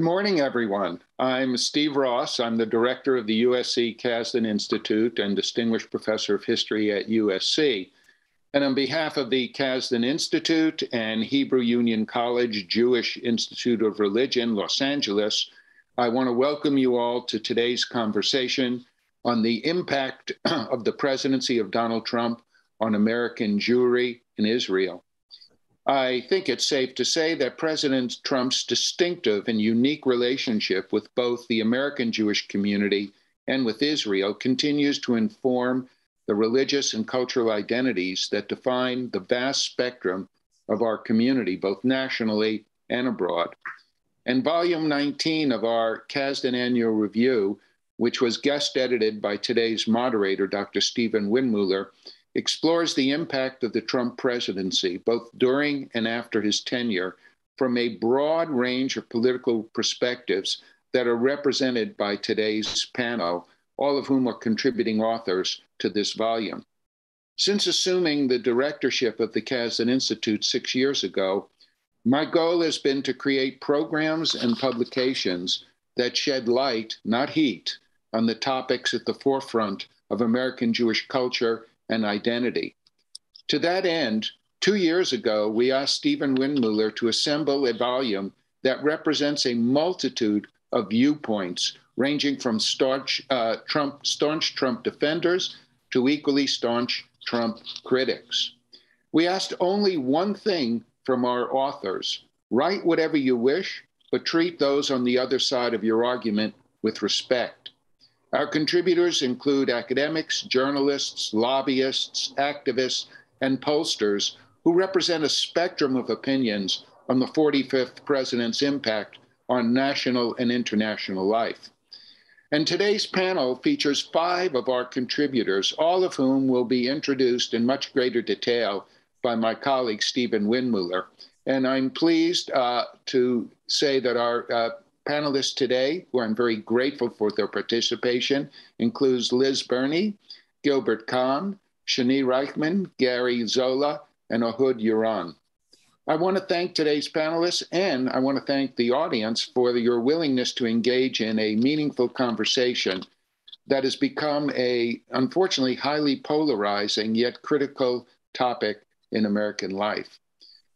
Good morning, everyone. I'm Steve Ross. I'm the director of the USC Casden Institute and Distinguished Professor of History at USC. And on behalf of the Casden Institute and Hebrew Union College Jewish Institute of Religion, Los Angeles, I want to welcome you all to today's conversation on the impact of the presidency of Donald Trump on American Jewry and Israel. I think it's safe to say that President Trump's distinctive and unique relationship with both the American Jewish community and with Israel continues to inform the religious and cultural identities that define the vast spectrum of our community, both nationally and abroad. And volume 19 of our Casden Annual Review, which was guest edited by today's moderator, Dr. Steven Windmueller, explores the impact of the Trump presidency, both during and after his tenure, from a broad range of political perspectives that are represented by today's panel, all of whom are contributing authors to this volume. Since assuming the directorship of the Casden Institute 6 years ago, my goal has been to create programs and publications that shed light, not heat, on the topics at the forefront of American Jewish culture and identity. To that end, 2 years ago, we asked Steven Windmueller to assemble a volume that represents a multitude of viewpoints, ranging from staunch Trump defenders to equally staunch Trump critics. We asked only one thing from our authors: write whatever you wish, but treat those on the other side of your argument with respect. Our contributors include academics, journalists, lobbyists, activists, and pollsters who represent a spectrum of opinions on the 45th president's impact on national and international life. And today's panel features 5 of our contributors, all of whom will be introduced in much greater detail by my colleague, Steven Windmueller. And I'm pleased to say that our panelists today, who I'm very grateful for their participation, includes Liz Burney, Gilbert Kahn, Shani Reichman, Gary Zola, and Ehud Yaron. I want to thank today's panelists, and I want to thank the audience for your willingness to engage in a meaningful conversation that has become a, unfortunately, highly polarizing yet critical topic in American life.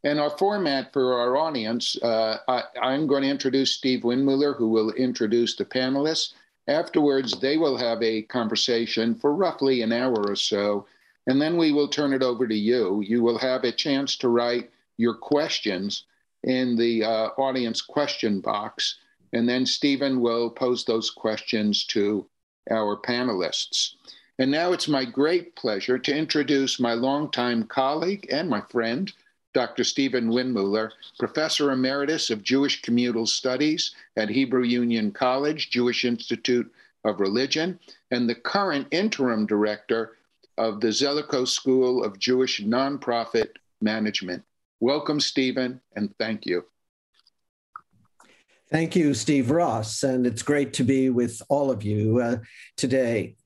And our format for our audience, I'm going to introduce Steve Windmueller, who will introduce the panelists. Afterwards, they will have a conversation for roughly an hour or so, and then we will turn it over to you. You will have a chance to write your questions in the audience question box, and then Stephen will pose those questions to our panelists. And now it's my great pleasure to introduce my longtime colleague and my friend, Dr. Steven Windmueller, Professor Emeritus of Jewish Communal Studies at Hebrew Union College, Jewish Institute of Religion, and the current interim director of the Zelikow School of Jewish Nonprofit Management. Welcome, Steven, and thank you. Thank you, Steve Ross, and it's great to be with all of you today.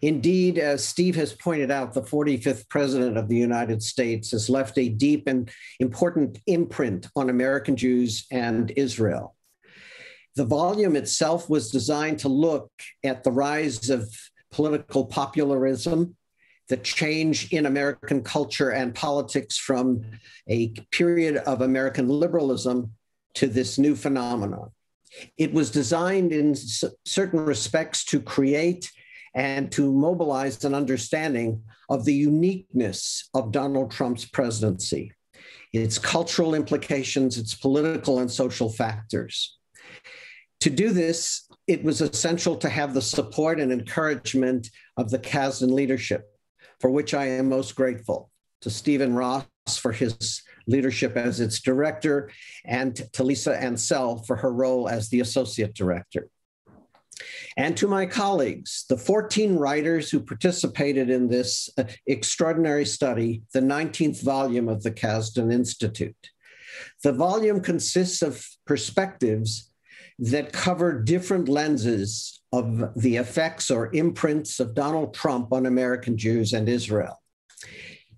Indeed, as Steve has pointed out, the 45th President of the United States has left a deep and important imprint on American Jews and Israel. The volume itself was designed to look at the rise of political popularism, the change in American culture and politics from a period of American liberalism to this new phenomenon. It was designed in certain respects to create and to mobilize an understanding of the uniqueness of Donald Trump's presidency, its cultural implications, its political and social factors. To do this, it was essential to have the support and encouragement of the Casden leadership, for which I am most grateful, to Stephen Ross for his leadership as its director, and to Lisa Ansell for her role as the associate director. And to my colleagues, the 14 writers who participated in this extraordinary study, the 19th volume of the Casden Institute. The volume consists of perspectives that cover different lenses of the effects or imprints of Donald Trump on American Jews and Israel.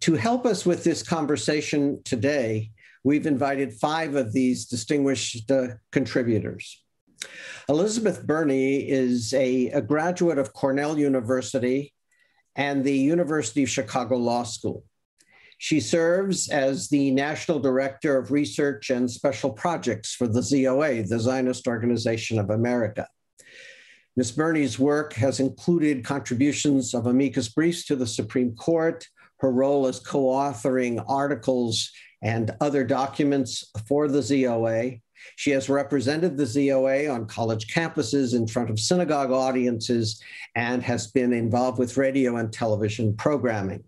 To help us with this conversation today, we've invited 5 of these distinguished contributors. Elizabeth Burney is a graduate of Cornell University and the University of Chicago Law School. She serves as the National Director of Research and Special Projects for the ZOA, the Zionist Organization of America. Ms. Burney's work has included contributions of amicus briefs to the Supreme Court, her role as co-authoring articles and other documents for the ZOA. She has represented the ZOA on college campuses in front of synagogue audiences and has been involved with radio and television programming.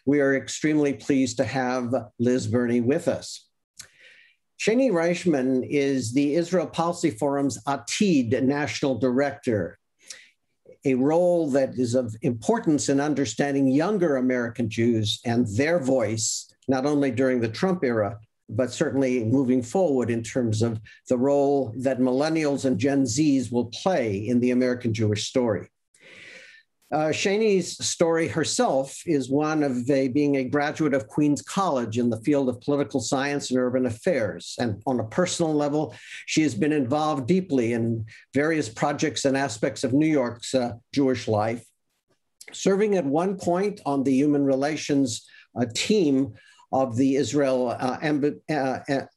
We are extremely pleased to have Liz Burney with us. Shani Reichman is the Israel Policy Forum's Atid National Director, a role that is of importance in understanding younger American Jews and their voice, not only during the Trump era, but certainly moving forward in terms of the role that millennials and Gen Zs will play in the American Jewish story. Shani's story herself is one of being a graduate of Queens College in the field of political science and urban affairs. And on a personal level, she has been involved deeply in various projects and aspects of New York's Jewish life, serving at one point on the human relations team of the Israel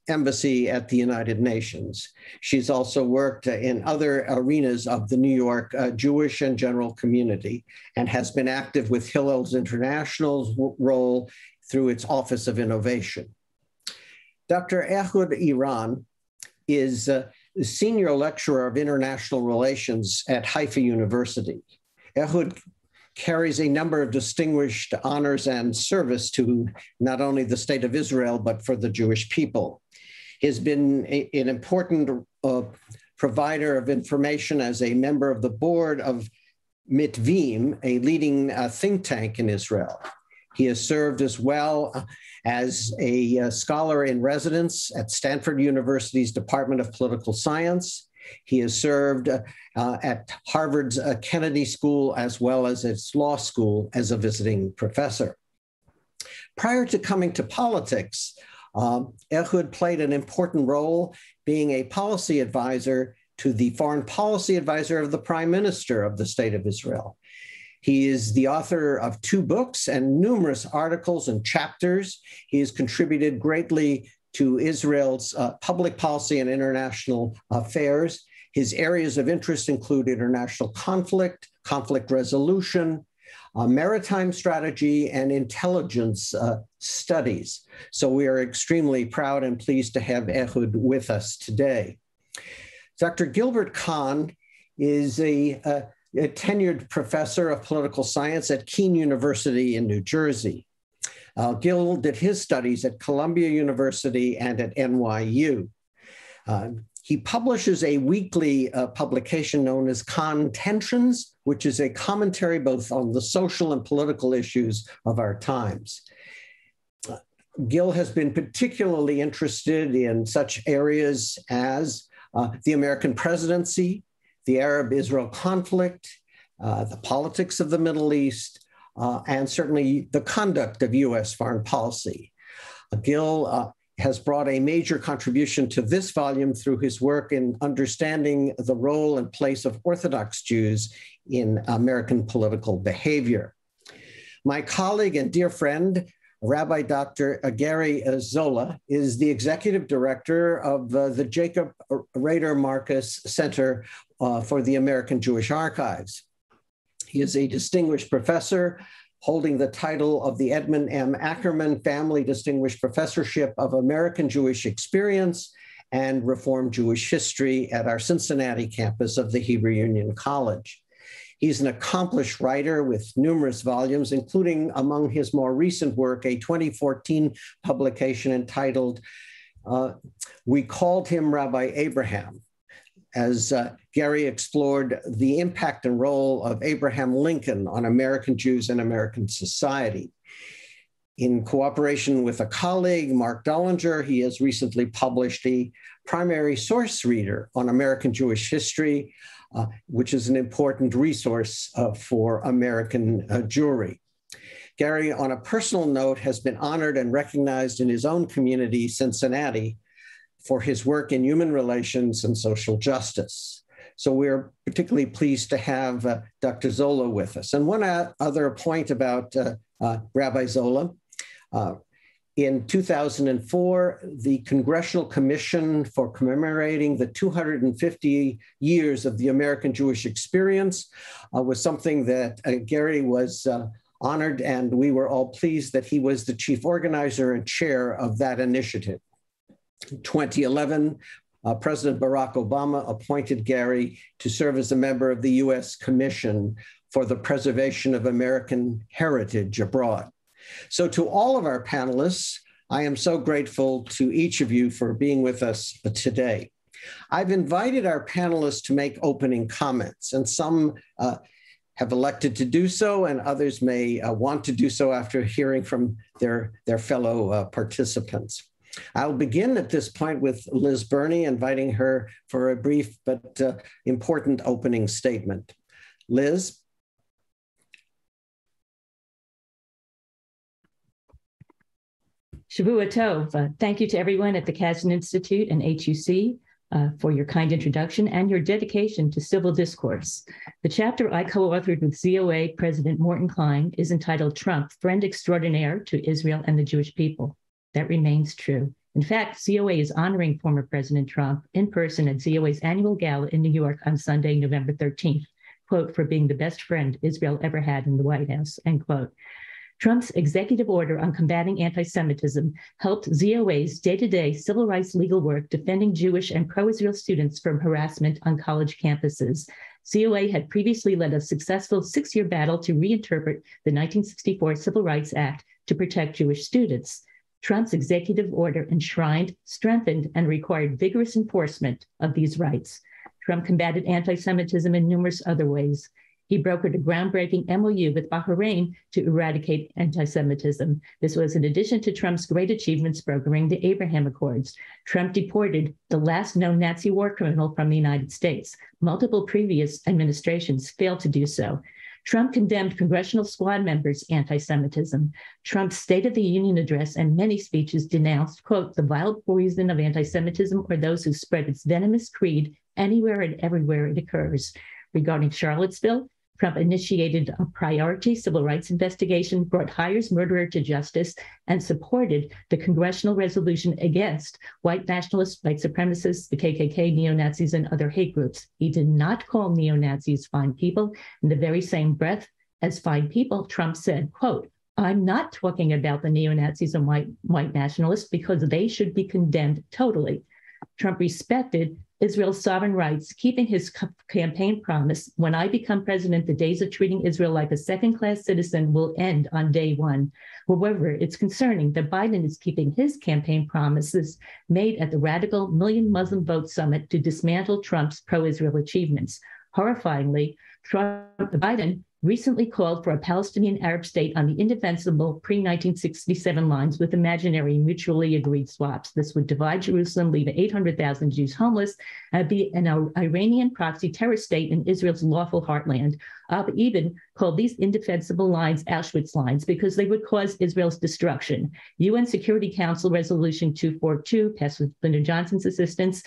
Embassy at the United Nations. She's also worked in other arenas of the New York Jewish and general community and has been active with Hillel's International's role through its Office of Innovation. Dr. Ehud Iran is the Senior Lecturer of International Relations at Haifa University. Ehud carries a number of distinguished honors and service to not only the state of Israel, but for the Jewish people. He has been an important provider of information as a member of the board of Mitvim, a leading think tank in Israel. He has served as well as a scholar in residence at Stanford University's Department of Political Science. He has served at Harvard's Kennedy School as well as its law school as a visiting professor. Prior to coming to politics, Ehud played an important role being a policy advisor to the foreign policy advisor of the Prime Minister of the State of Israel. He is the author of 2 books and numerous articles and chapters. He has contributed greatly to Israel's public policy and international affairs. His areas of interest include international conflict, conflict resolution, maritime strategy, and intelligence studies. So we are extremely proud and pleased to have Ehud with us today. Dr. Gilbert Kahn is a tenured professor of political science at Keene University in New Jersey. Gil did his studies at Columbia University and at NYU. He publishes a weekly publication known as Contentions, which is a commentary both on the social and political issues of our times. Gil has been particularly interested in such areas as the American presidency, the Arab-Israel conflict, the politics of the Middle East, and certainly the conduct of U.S. foreign policy. Gil has brought a major contribution to this volume through his work in understanding the role and place of Orthodox Jews in American political behavior. My colleague and dear friend, Rabbi Dr. Gary Zola, is the executive director of the Jacob Rader Marcus Center for the American Jewish Archives. He is a distinguished professor holding the title of the Edmund M. Ackerman Family Distinguished Professorship of American Jewish Experience and Reform Jewish History at our Cincinnati campus of the Hebrew Union College. He's an accomplished writer with numerous volumes, including among his more recent work, a 2014 publication entitled, We Called Him Rabbi Abraham, as Gary explored the impact and role of Abraham Lincoln on American Jews and American society. In cooperation with a colleague, Mark Dollinger, he has recently published a primary source reader on American Jewish history, which is an important resource for American Jewry. Gary, on a personal note, has been honored and recognized in his own community, Cincinnati, for his work in human relations and social justice. So we're particularly pleased to have Dr. Zola with us. And one other point about Rabbi Zola, in 2004, the Congressional Commission for commemorating the 250 years of the American Jewish experience was something that Gary was honored, and we were all pleased that he was the chief organizer and chair of that initiative. In 2011, President Barack Obama appointed Gary to serve as a member of the U.S. Commission for the Preservation of American Heritage Abroad. So to all of our panelists, I am so grateful to each of you for being with us today. I've invited our panelists to make opening comments, and some have elected to do so, and others may want to do so after hearing from their fellow participants. I'll begin at this point with Liz Burney, inviting her for a brief but important opening statement. Liz? Shavua Tov. Thank you to everyone at the Casden Institute and HUC for your kind introduction and your dedication to civil discourse. The chapter I co-authored with ZOA President Morton Klein is entitled Trump, Friend Extraordinaire to Israel and the Jewish People. That remains true. In fact, ZOA is honoring former President Trump in person at ZOA's annual gala in New York on Sunday, November 13th, quote, for being the best friend Israel ever had in the White House, end quote. Trump's executive order on combating anti-Semitism helped ZOA's day-to-day civil rights legal work defending Jewish and pro-Israel students from harassment on college campuses. ZOA had previously led a successful 6-year battle to reinterpret the 1964 Civil Rights Act to protect Jewish students. Trump's executive order enshrined, strengthened, and required vigorous enforcement of these rights. Trump combated anti-Semitism in numerous other ways. He brokered a groundbreaking MOU with Bahrain to eradicate anti-Semitism. This was in addition to Trump's great achievements brokering the Abraham Accords. Trump deported the last known Nazi war criminal from the United States. Multiple previous administrations failed to do so. Trump condemned congressional squad members' anti-Semitism. Trump's State of the Union address and many speeches denounced, quote, the vile poison of anti-Semitism or those who spread its venomous creed anywhere and everywhere it occurs. Regarding Charlottesville, Trump initiated a priority civil rights investigation, brought Hires murderer to justice, and supported the congressional resolution against white nationalists, white supremacists, the KKK, neo-Nazis, and other hate groups. He did not call neo-Nazis fine people. In the very same breath as fine people, Trump said, quote, I'm not talking about the neo-Nazis and white nationalists because they should be condemned totally. Trump respected Israel's sovereign rights, keeping his campaign promise, when I become president, the days of treating Israel like a second-class citizen will end on day one. However, it's concerning that Biden is keeping his campaign promises made at the radical Million Muslim Vote Summit to dismantle Trump's pro-Israel achievements. Horrifyingly, Biden recently called for a Palestinian Arab state on the indefensible pre-1967 lines with imaginary mutually agreed swaps. This would divide Jerusalem, leave 800,000 Jews homeless, and be an Iranian proxy terror state in Israel's lawful heartland. Even called these indefensible lines Auschwitz lines because they would cause Israel's destruction. UN Security Council Resolution 242, passed with Lyndon Johnson's assistance,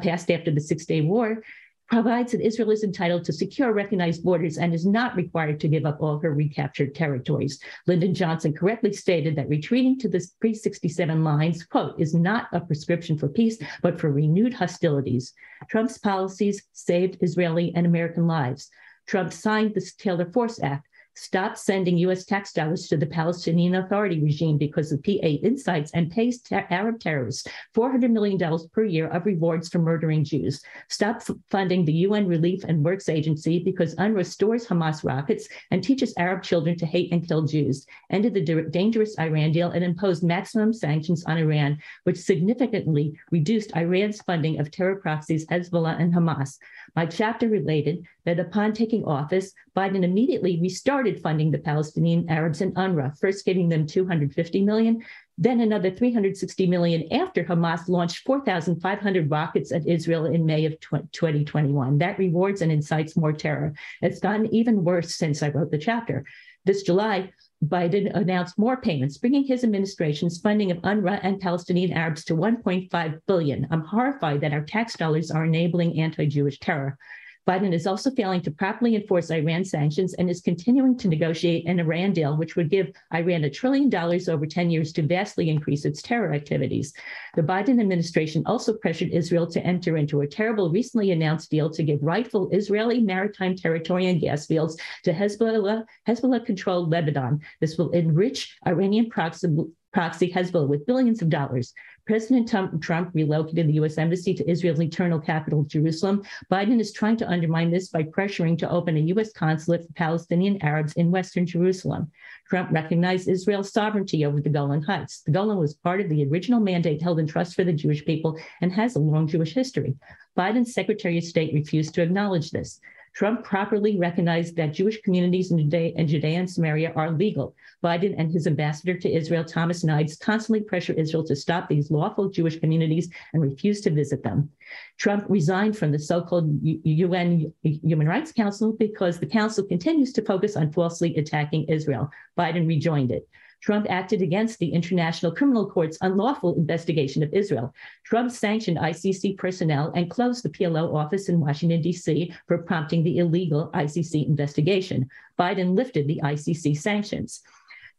passed after the Six-Day War, provides that Israel is entitled to secure recognized borders and is not required to give up all her recaptured territories. Lyndon Johnson correctly stated that retreating to the pre-67 lines, quote, is not a prescription for peace, but for renewed hostilities. Trump's policies saved Israeli and American lives. Trump signed the Taylor Force Act, stopped sending U.S. tax dollars to the Palestinian Authority regime because of PA incites, and pays Arab terrorists $400 million per year of rewards for murdering Jews. Stopped funding the UN Relief and Works Agency because UNRWA stores Hamas rockets and teaches Arab children to hate and kill Jews. Ended the dangerous Iran deal and imposed maximum sanctions on Iran, which significantly reduced Iran's funding of terror proxies Hezbollah and Hamas. My chapter related that upon taking office, Biden immediately restarted funding the Palestinian Arabs and UNRWA, first giving them $250 million, then another $360 million after Hamas launched 4,500 rockets at Israel in May of 2021. That rewards and incites more terror. It's gotten even worse since I wrote the chapter. This July, Biden announced more payments, bringing his administration's funding of UNRWA and Palestinian Arabs to $1.5 billion. I'm horrified that our tax dollars are enabling anti-Jewish terror. Biden is also failing to properly enforce Iran sanctions and is continuing to negotiate an Iran deal, which would give Iran $1 trillion over 10 years to vastly increase its terror activities. The Biden administration also pressured Israel to enter into a terrible recently announced deal to give rightful Israeli maritime territory and gas fields to Hezbollah-controlled Lebanon. This will enrich Iranian proxy Hezbollah with billions of dollars. President Trump relocated the U.S. Embassy to Israel's eternal capital, Jerusalem. Biden is trying to undermine this by pressuring to open a U.S. consulate for Palestinian Arabs in Western Jerusalem. Trump recognized Israel's sovereignty over the Golan Heights. The Golan was part of the original mandate held in trust for the Jewish people and has a long Jewish history. Biden's Secretary of State refused to acknowledge this. Trump properly recognized that Jewish communities in Judea and Samaria are legal. Biden and his ambassador to Israel, Thomas Nides, constantly pressure Israel to stop these lawful Jewish communities and refuse to visit them. Trump resigned from the so-called UN Human Rights Council because the council continues to focus on falsely attacking Israel. Biden rejoined it. Trump acted against the International Criminal Court's unlawful investigation of Israel. Trump sanctioned ICC personnel and closed the PLO office in Washington, D.C. for prompting the illegal ICC investigation. Biden lifted the ICC sanctions.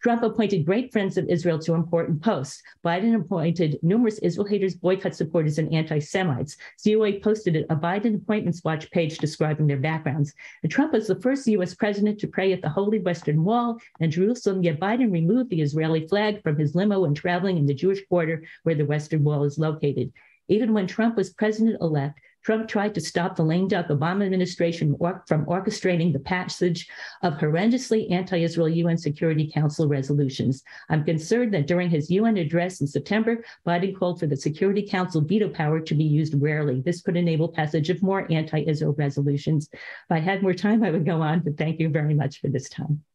Trump appointed great friends of Israel to important posts. Biden appointed numerous Israel haters, boycott supporters, and anti-Semites. COA posted a Biden Appointments Watch page describing their backgrounds. And Trump was the first U.S. president to pray at the Holy Western Wall in Jerusalem, yet Biden removed the Israeli flag from his limo when traveling in the Jewish quarter where the Western Wall is located. Even when Trump was president-elect, Trump tried to stop the lame duck Obama administration from orchestrating the passage of horrendously anti-Israel UN Security Council resolutions. I'm concerned that during his UN address in September, Biden called for the Security Council veto power to be used rarely. This could enable passage of more anti-Israel resolutions. If I had more time, I would go on, but thank you very much for this time.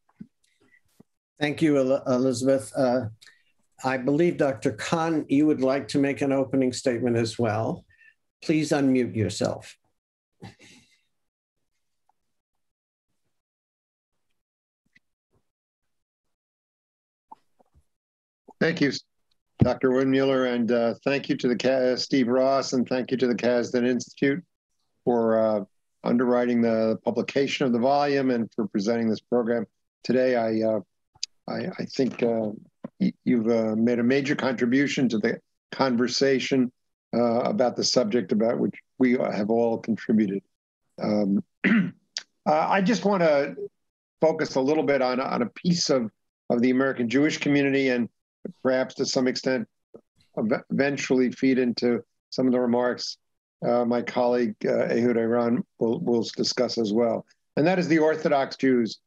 Thank you, Elizabeth. I believe, Dr. Khan, you would like to make an opening statement as well. Please unmute yourself. Thank you, Dr. Windmueller, and thank you to the Steve Ross, and thank you to the Casden Institute for underwriting the publication of the volume and for presenting this program today. I think you've made a major contribution to the conversation about the subject about which we have all contributed. I just want to focus a little bit on a piece of the American Jewish community, and perhaps to some extent eventually feed into some of the remarks my colleague Ehud Iran will discuss as well. And that is the Orthodox Jews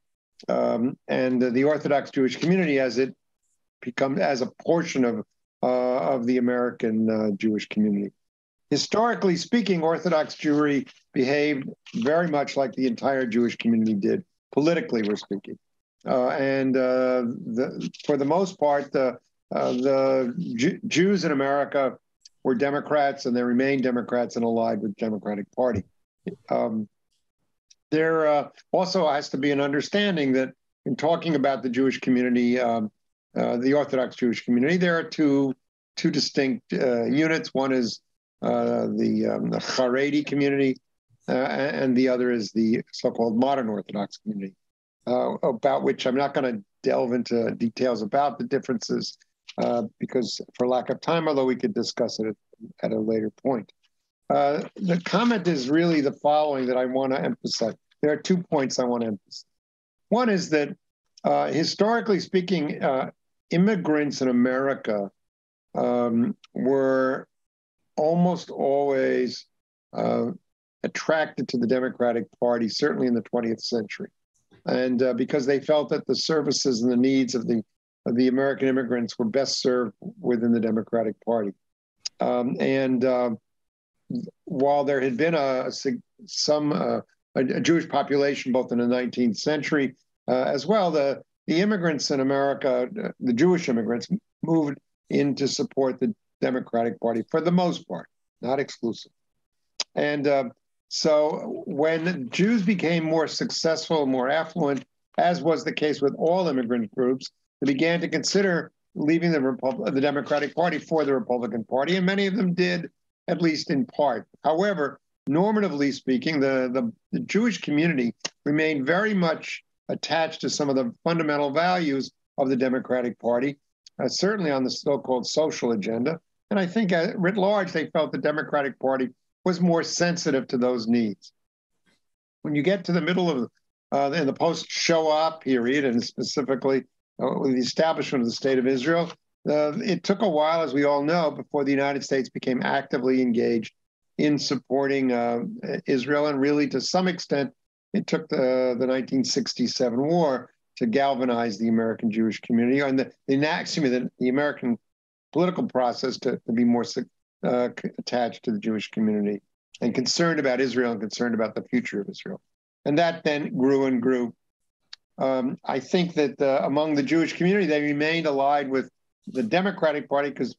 and the Orthodox Jewish community as it becomes as a portion of the American Jewish community. Historically speaking, Orthodox Jewry behaved very much like the entire Jewish community did, politically we're speaking. For the most part, the Jews in America were Democrats, and they remain Democrats and allied with the Democratic Party. There also has to be an understanding that in talking about the Jewish community, the Orthodox Jewish community, there are two distinct units. One is the Haredi community, and the other is the so-called modern Orthodox community, about which I'm not going to delve into details about the differences because for lack of time, although we could discuss it at a later point. The comment is really the following that I want to emphasize. There are 2 points I want to emphasize. One is that historically speaking, immigrants in America were almost always attracted to the Democratic Party, certainly in the 20th century. And because they felt that the services and the needs of the American immigrants were best served within the Democratic Party. While there had been a Jewish population both in the 19th century as well, the immigrants in America, the Jewish immigrants, moved in to support the Democratic Party for the most part, not exclusive. And so when Jews became more successful, more affluent, as was the case with all immigrant groups, they began to consider leaving the Democratic Party for the Republican Party, and many of them did, at least in part. However, normatively speaking, the Jewish community remained very much attached to some of the fundamental values of the Democratic Party, certainly on the so-called social agenda. And I think writ large, they felt the Democratic Party was more sensitive to those needs. When you get to the middle of in the post-Shoah period, and specifically with the establishment of the State of Israel, it took a while, as we all know, before the United States became actively engaged in supporting Israel. And really, to some extent, it took the 1967 war to galvanize the American Jewish community and the American political process to be more attached to the Jewish community and concerned about Israel and concerned about the future of Israel. And that then grew and grew. I think that among the Jewish community, they remained allied with the Democratic Party because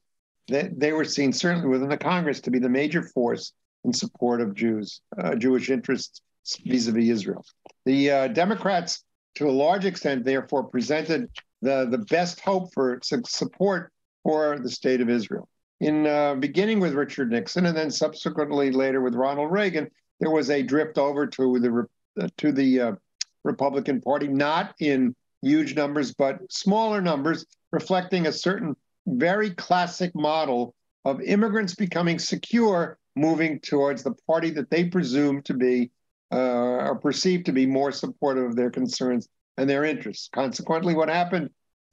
they were seen, certainly within the Congress, to be the major force in support of Jewish interests vis-a-vis Israel. The Democrats, to a large extent, therefore, presented the best hope for support for the State of Israel. In beginning with Richard Nixon and then subsequently later with Ronald Reagan, there was a drift over to the Republican Party, not in huge numbers, but smaller numbers, reflecting a certain very classic model of immigrants becoming secure, moving towards the party that they presume to be or perceived to be more supportive of their concerns and their interests. Consequently, what happened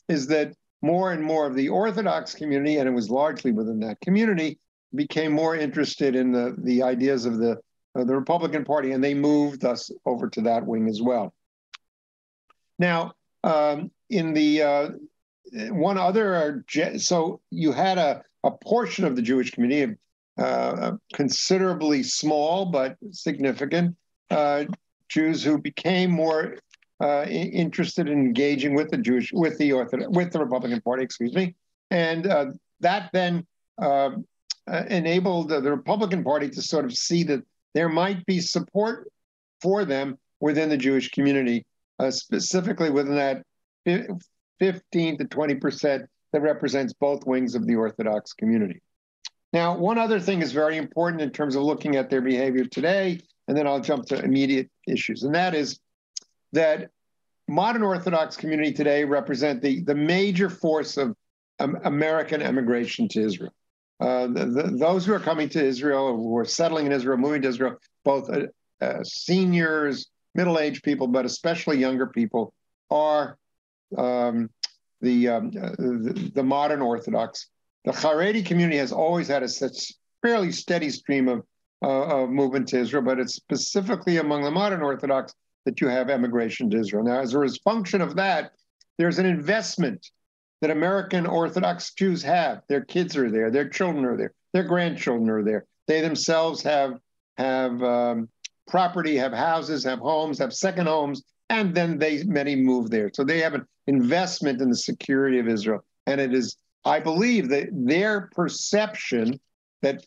is that more and more of the Orthodox community, and it was largely within that community, became more interested in the ideas of the Republican Party, and they moved us over to that wing as well. Now, in the one other, so you had a portion of the Jewish community, considerably small but significant Jews who became more interested in engaging with the Republican Party, excuse me, and that then enabled the Republican Party to sort of see that there might be support for them within the Jewish community, specifically within that 15 to 20% that represents both wings of the Orthodox community. Now, one other thing is very important in terms of looking at their behavior today, and then I'll jump to immediate issues, and that is that modern Orthodox community today represent the major force of American emigration to Israel. Those who are coming to Israel, who are settling in Israel, moving to Israel, both seniors, middle-aged people, but especially younger people, are the modern Orthodox. The Haredi community has always had a such fairly steady stream of movement to Israel, but it's specifically among the modern Orthodox that you have emigration to Israel. Now, as a function of that, there's an investment that American Orthodox Jews have. Their kids are there, their children are there, their grandchildren are there. They themselves have property, have houses, have homes, have second homes, and then many move there. So they have an investment in the security of Israel. And it is, I believe, that their perception that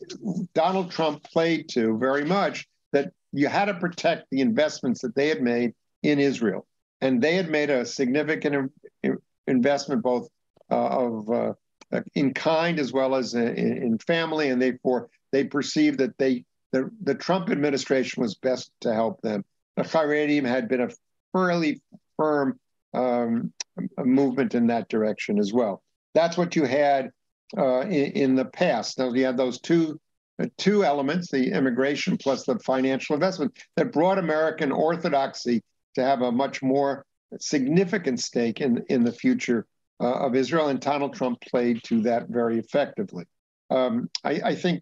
Donald Trump played to very much, that you had to protect the investments that they had made in Israel. And they had made a significant investment both in kind as well as in family, and therefore they perceived that the Trump administration was best to help them. The Haredim had been a fairly firm movement in that direction as well. That's what you had in the past. Now you had those two elements, the immigration plus the financial investment, that brought American Orthodoxy to have a much more significant stake in the future of Israel, and Donald Trump played to that very effectively. I think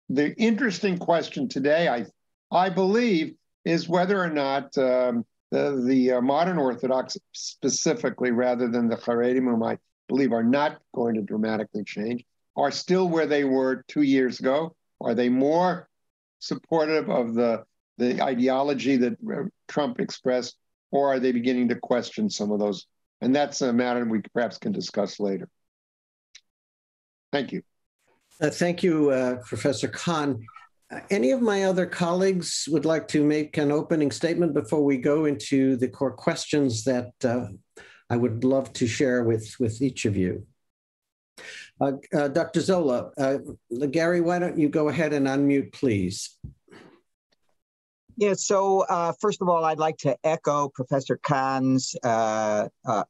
the interesting question today, I believe, is whether or not the modern Orthodox specifically, rather than the Haredim, whom I believe are not going to dramatically change, are still where they were 2 years ago. Are they more supportive of the ideology that Trump expressed, or are they beginning to question some of those? And that's a matter we perhaps can discuss later. Thank you. Thank you, Professor Kahn. Any of my other colleagues would like to make an opening statement before we go into the core questions that I would love to share with each of you? Dr. Zola, Gary, why don't you go ahead and unmute, please? Yeah, so first of all, I'd like to echo Professor Kahn's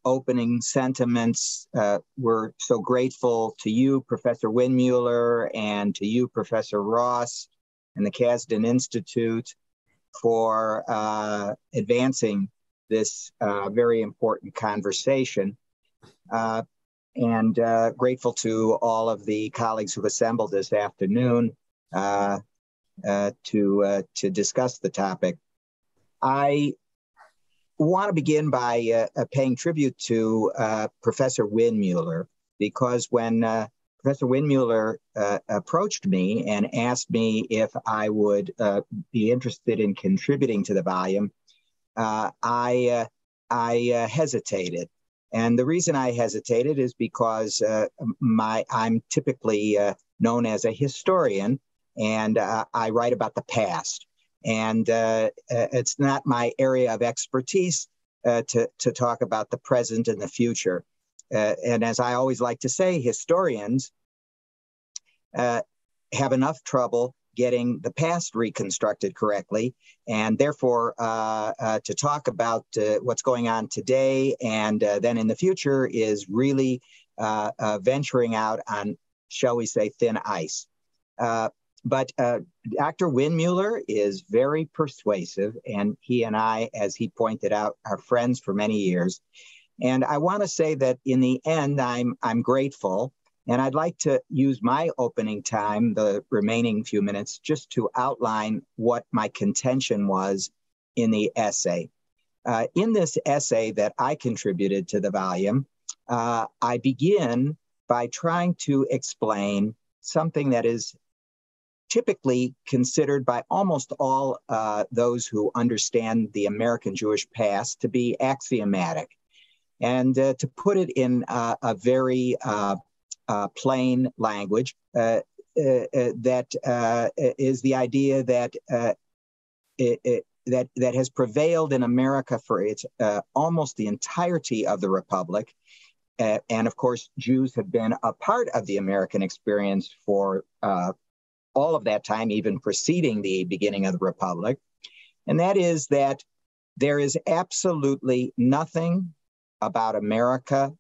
opening sentiments. We're so grateful to you, Professor Windmueller, and to you, Professor Ross, and the Casden Institute for advancing this very important conversation. And grateful to all of the colleagues who've assembled this afternoon to discuss the topic. I want to begin by paying tribute to Professor Windmueller, because when Professor Windmueller approached me and asked me if I would be interested in contributing to the volume, I hesitated. And the reason I hesitated is because I'm typically known as a historian, and I write about the past. And it's not my area of expertise to talk about the present and the future. And as I always like to say, historians have enough trouble getting the past reconstructed correctly, and therefore to talk about what's going on today and then in the future is really venturing out on, shall we say, thin ice. But Dr. Windmueller is very persuasive, and he and I, as he pointed out, are friends for many years. And I want to say that in the end, I'm grateful. And I'd like to use my opening time, the remaining few minutes, just to outline what my contention was in the essay. In this essay that I contributed to the volume, I begin by trying to explain something that is typically considered by almost all those who understand the American Jewish past to be axiomatic. And to put it in a very plain language, that is the idea that that has prevailed in America for its almost the entirety of the Republic. And of course, Jews have been a part of the American experience for all of that time, even preceding the beginning of the Republic. And that is that there is absolutely nothing about America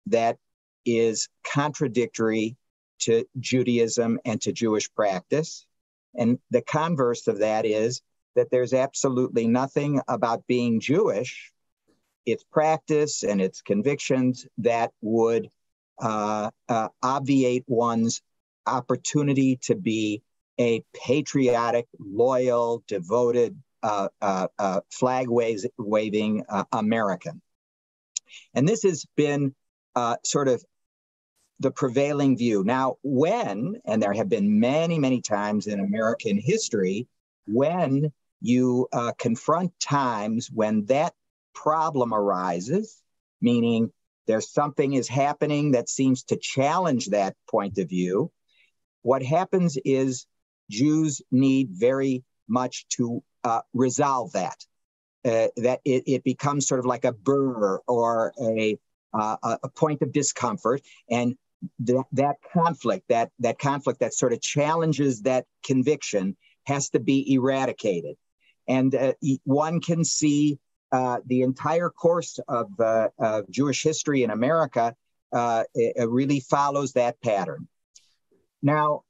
that is contradictory to Judaism and to Jewish practice. And the converse of that is that there's absolutely nothing about being Jewish, its practice and its convictions, that would obviate one's opportunity to be a patriotic, loyal, devoted, flag-waving American. And this has been sort of the prevailing view. Now, and there have been many, many times in American history, when you confront times when that problem arises, meaning there's something is happening that seems to challenge that point of view, what happens is Jews need very much to resolve that. That it becomes sort of like a burr or a point of discomfort, and that conflict that sort of challenges that conviction has to be eradicated. And one can see the entire course of Jewish history in America it really follows that pattern. Now,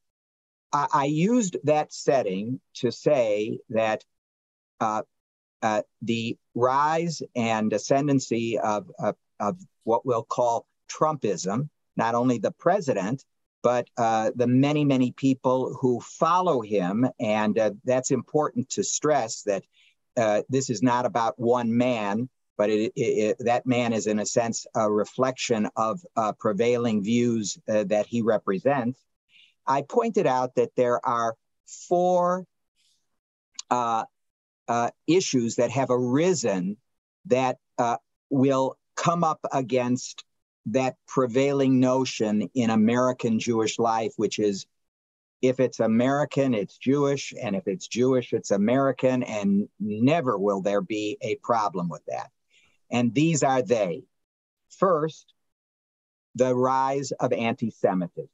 I used that setting to say that the rise and ascendancy of what we'll call Trumpism, not only the president, but the many, many people who follow him. And that's important to stress that this is not about one man, but that man is, in a sense, a reflection of prevailing views that he represents. I pointed out that there are four issues that have arisen that will come up against that prevailing notion in American Jewish life, which is If it's American, it's Jewish, and if it's Jewish, it's American, and never will there be a problem with that. And these are they. First, the rise of anti-Semitism.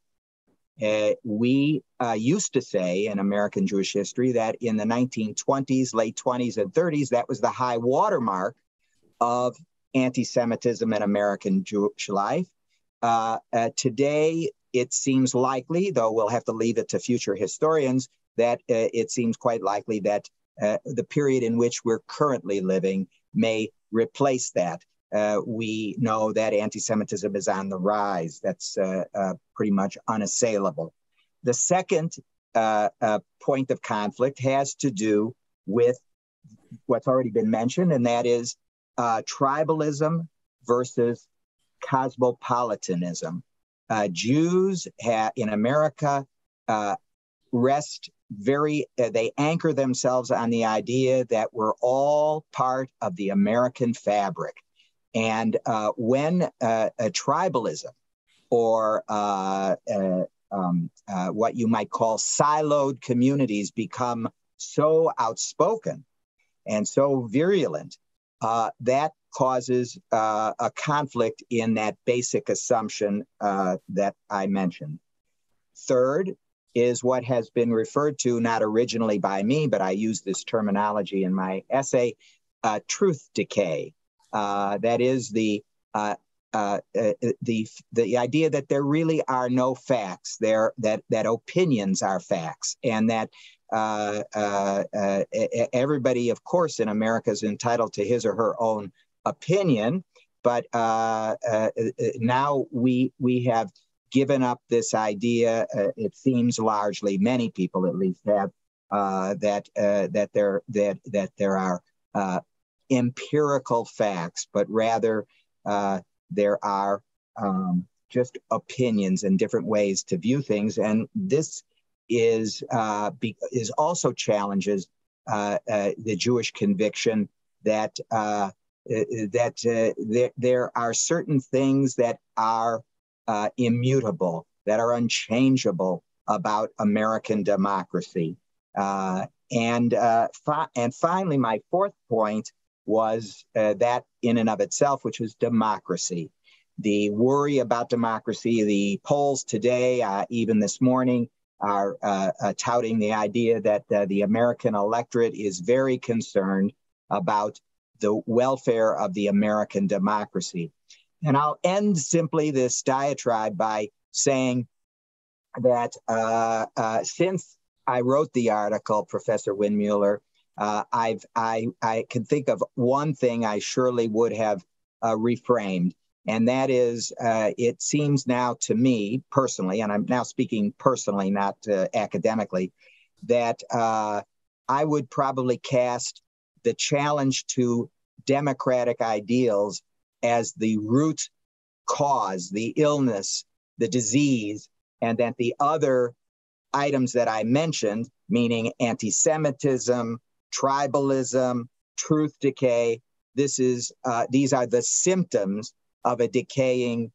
We used to say in American Jewish history that in the 1920s, late 20s and 30s, that was the high watermark of anti-Semitism in American Jewish life. Today, it seems likely, though we'll have to leave it to future historians, that it seems quite likely that the period in which we're currently living may replace that. We know that anti-Semitism is on the rise. That's pretty much unassailable. The second point of conflict has to do with what's already been mentioned, and that is tribalism versus cosmopolitanism. Jews in America they anchor themselves on the idea that we're all part of the American fabric. And when a tribalism or what you might call siloed communities become so outspoken and so virulent, that causes a conflict in that basic assumption that I mentioned. Third is what has been referred to, not originally by me, but I use this terminology in my essay, truth decay. That is the idea that there really are no facts, that opinions are facts, and that everybody, of course, in America is entitled to his or her own opinion, but now we have given up this idea. It seems largely, many people at least have, that there are empirical facts, but rather there are just opinions and different ways to view things, and this is also challenges the Jewish conviction that there are certain things that are immutable, that are unchangeable about American democracy. And finally, my fourth point was that in and of itself, which was democracy. The worry about democracy, the polls today, even this morning, are touting the idea that the American electorate is very concerned about the welfare of the American democracy. And I'll end simply this diatribe by saying that since I wrote the article, Professor Windmueller, I can think of one thing I surely would have reframed, and that is, it seems now to me personally, and I'm now speaking personally, not academically, that I would probably cast the challenge to democratic ideals as the root cause, the illness, the disease, and that the other items that I mentioned, meaning anti-Semitism, tribalism, truth decay, these are the symptoms of a decaying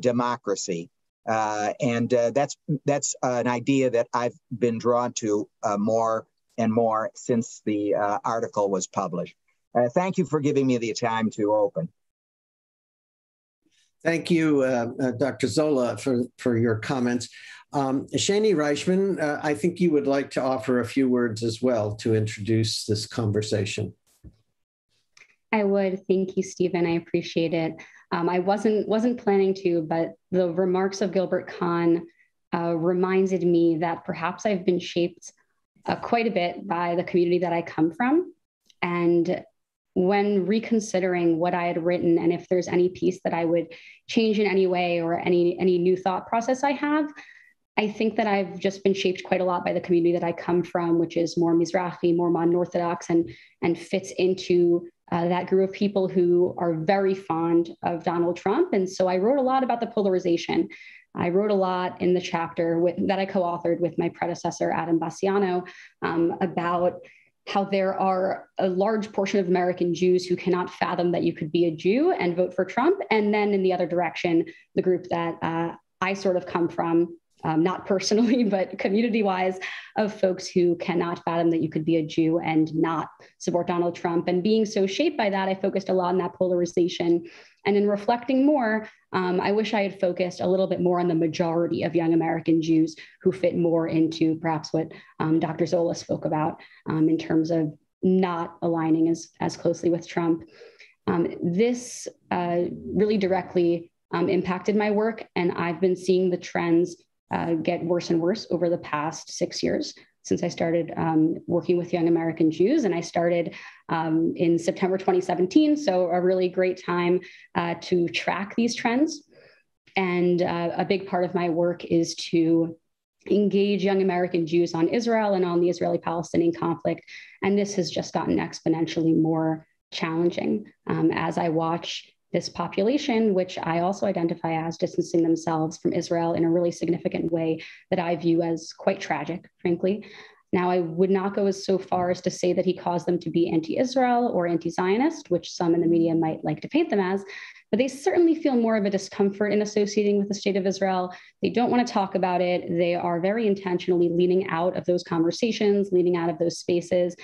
democracy. And that's an idea that I've been drawn to more and more since the article was published. Thank you for giving me the time to open. Thank you, Dr. Zola, for your comments. Shani Reichman, I think you would like to offer a few words as well to introduce this conversation. I would. Thank you, Stephen. I appreciate it. I wasn't planning to, but the remarks of Gilbert Kahn reminded me that perhaps I've been shaped quite a bit by the community that I come from. And when reconsidering what I had written, and if there's any piece that I would change in any way or any new thought process I have, I think that I've just been shaped quite a lot by the community that I come from, which is more Mizrahi, more modern Orthodox, and fits into that group of people who are very fond of Donald Trump. And so I wrote a lot about the polarization. I wrote a lot in the chapter that I co-authored with my predecessor, Adam Bassiano, about how there are a large portion of American Jews who cannot fathom that you could be a Jew and vote for Trump. And then in the other direction, the group that I sort of come from, not personally, but community-wise, of folks who cannot fathom that you could be a Jew and not support Donald Trump. And being so shaped by that, I focused a lot on that polarization. And in reflecting more, I wish I had focused a little bit more on the majority of young American Jews who fit more into perhaps what Dr. Zola spoke about in terms of not aligning as closely with Trump. This really directly impacted my work, and I've been seeing the trends get worse and worse over the past 6 years since I started working with young American Jews. And I started in September 2017, so a really great time to track these trends. And a big part of my work is to engage young American Jews on Israel and on the Israeli-Palestinian conflict. And this has just gotten exponentially more challenging as I watch this population, which I also identify as distancing themselves from Israel in a really significant way that I view as quite tragic, frankly. Now, I would not go so far as to say that he caused them to be anti-Israel or anti-Zionist, which some in the media might like to paint them as, but they certainly feel more of a discomfort in associating with the state of Israel. They don't want to talk about it. They are very intentionally leaning out of those conversations, leaning out of those spaces.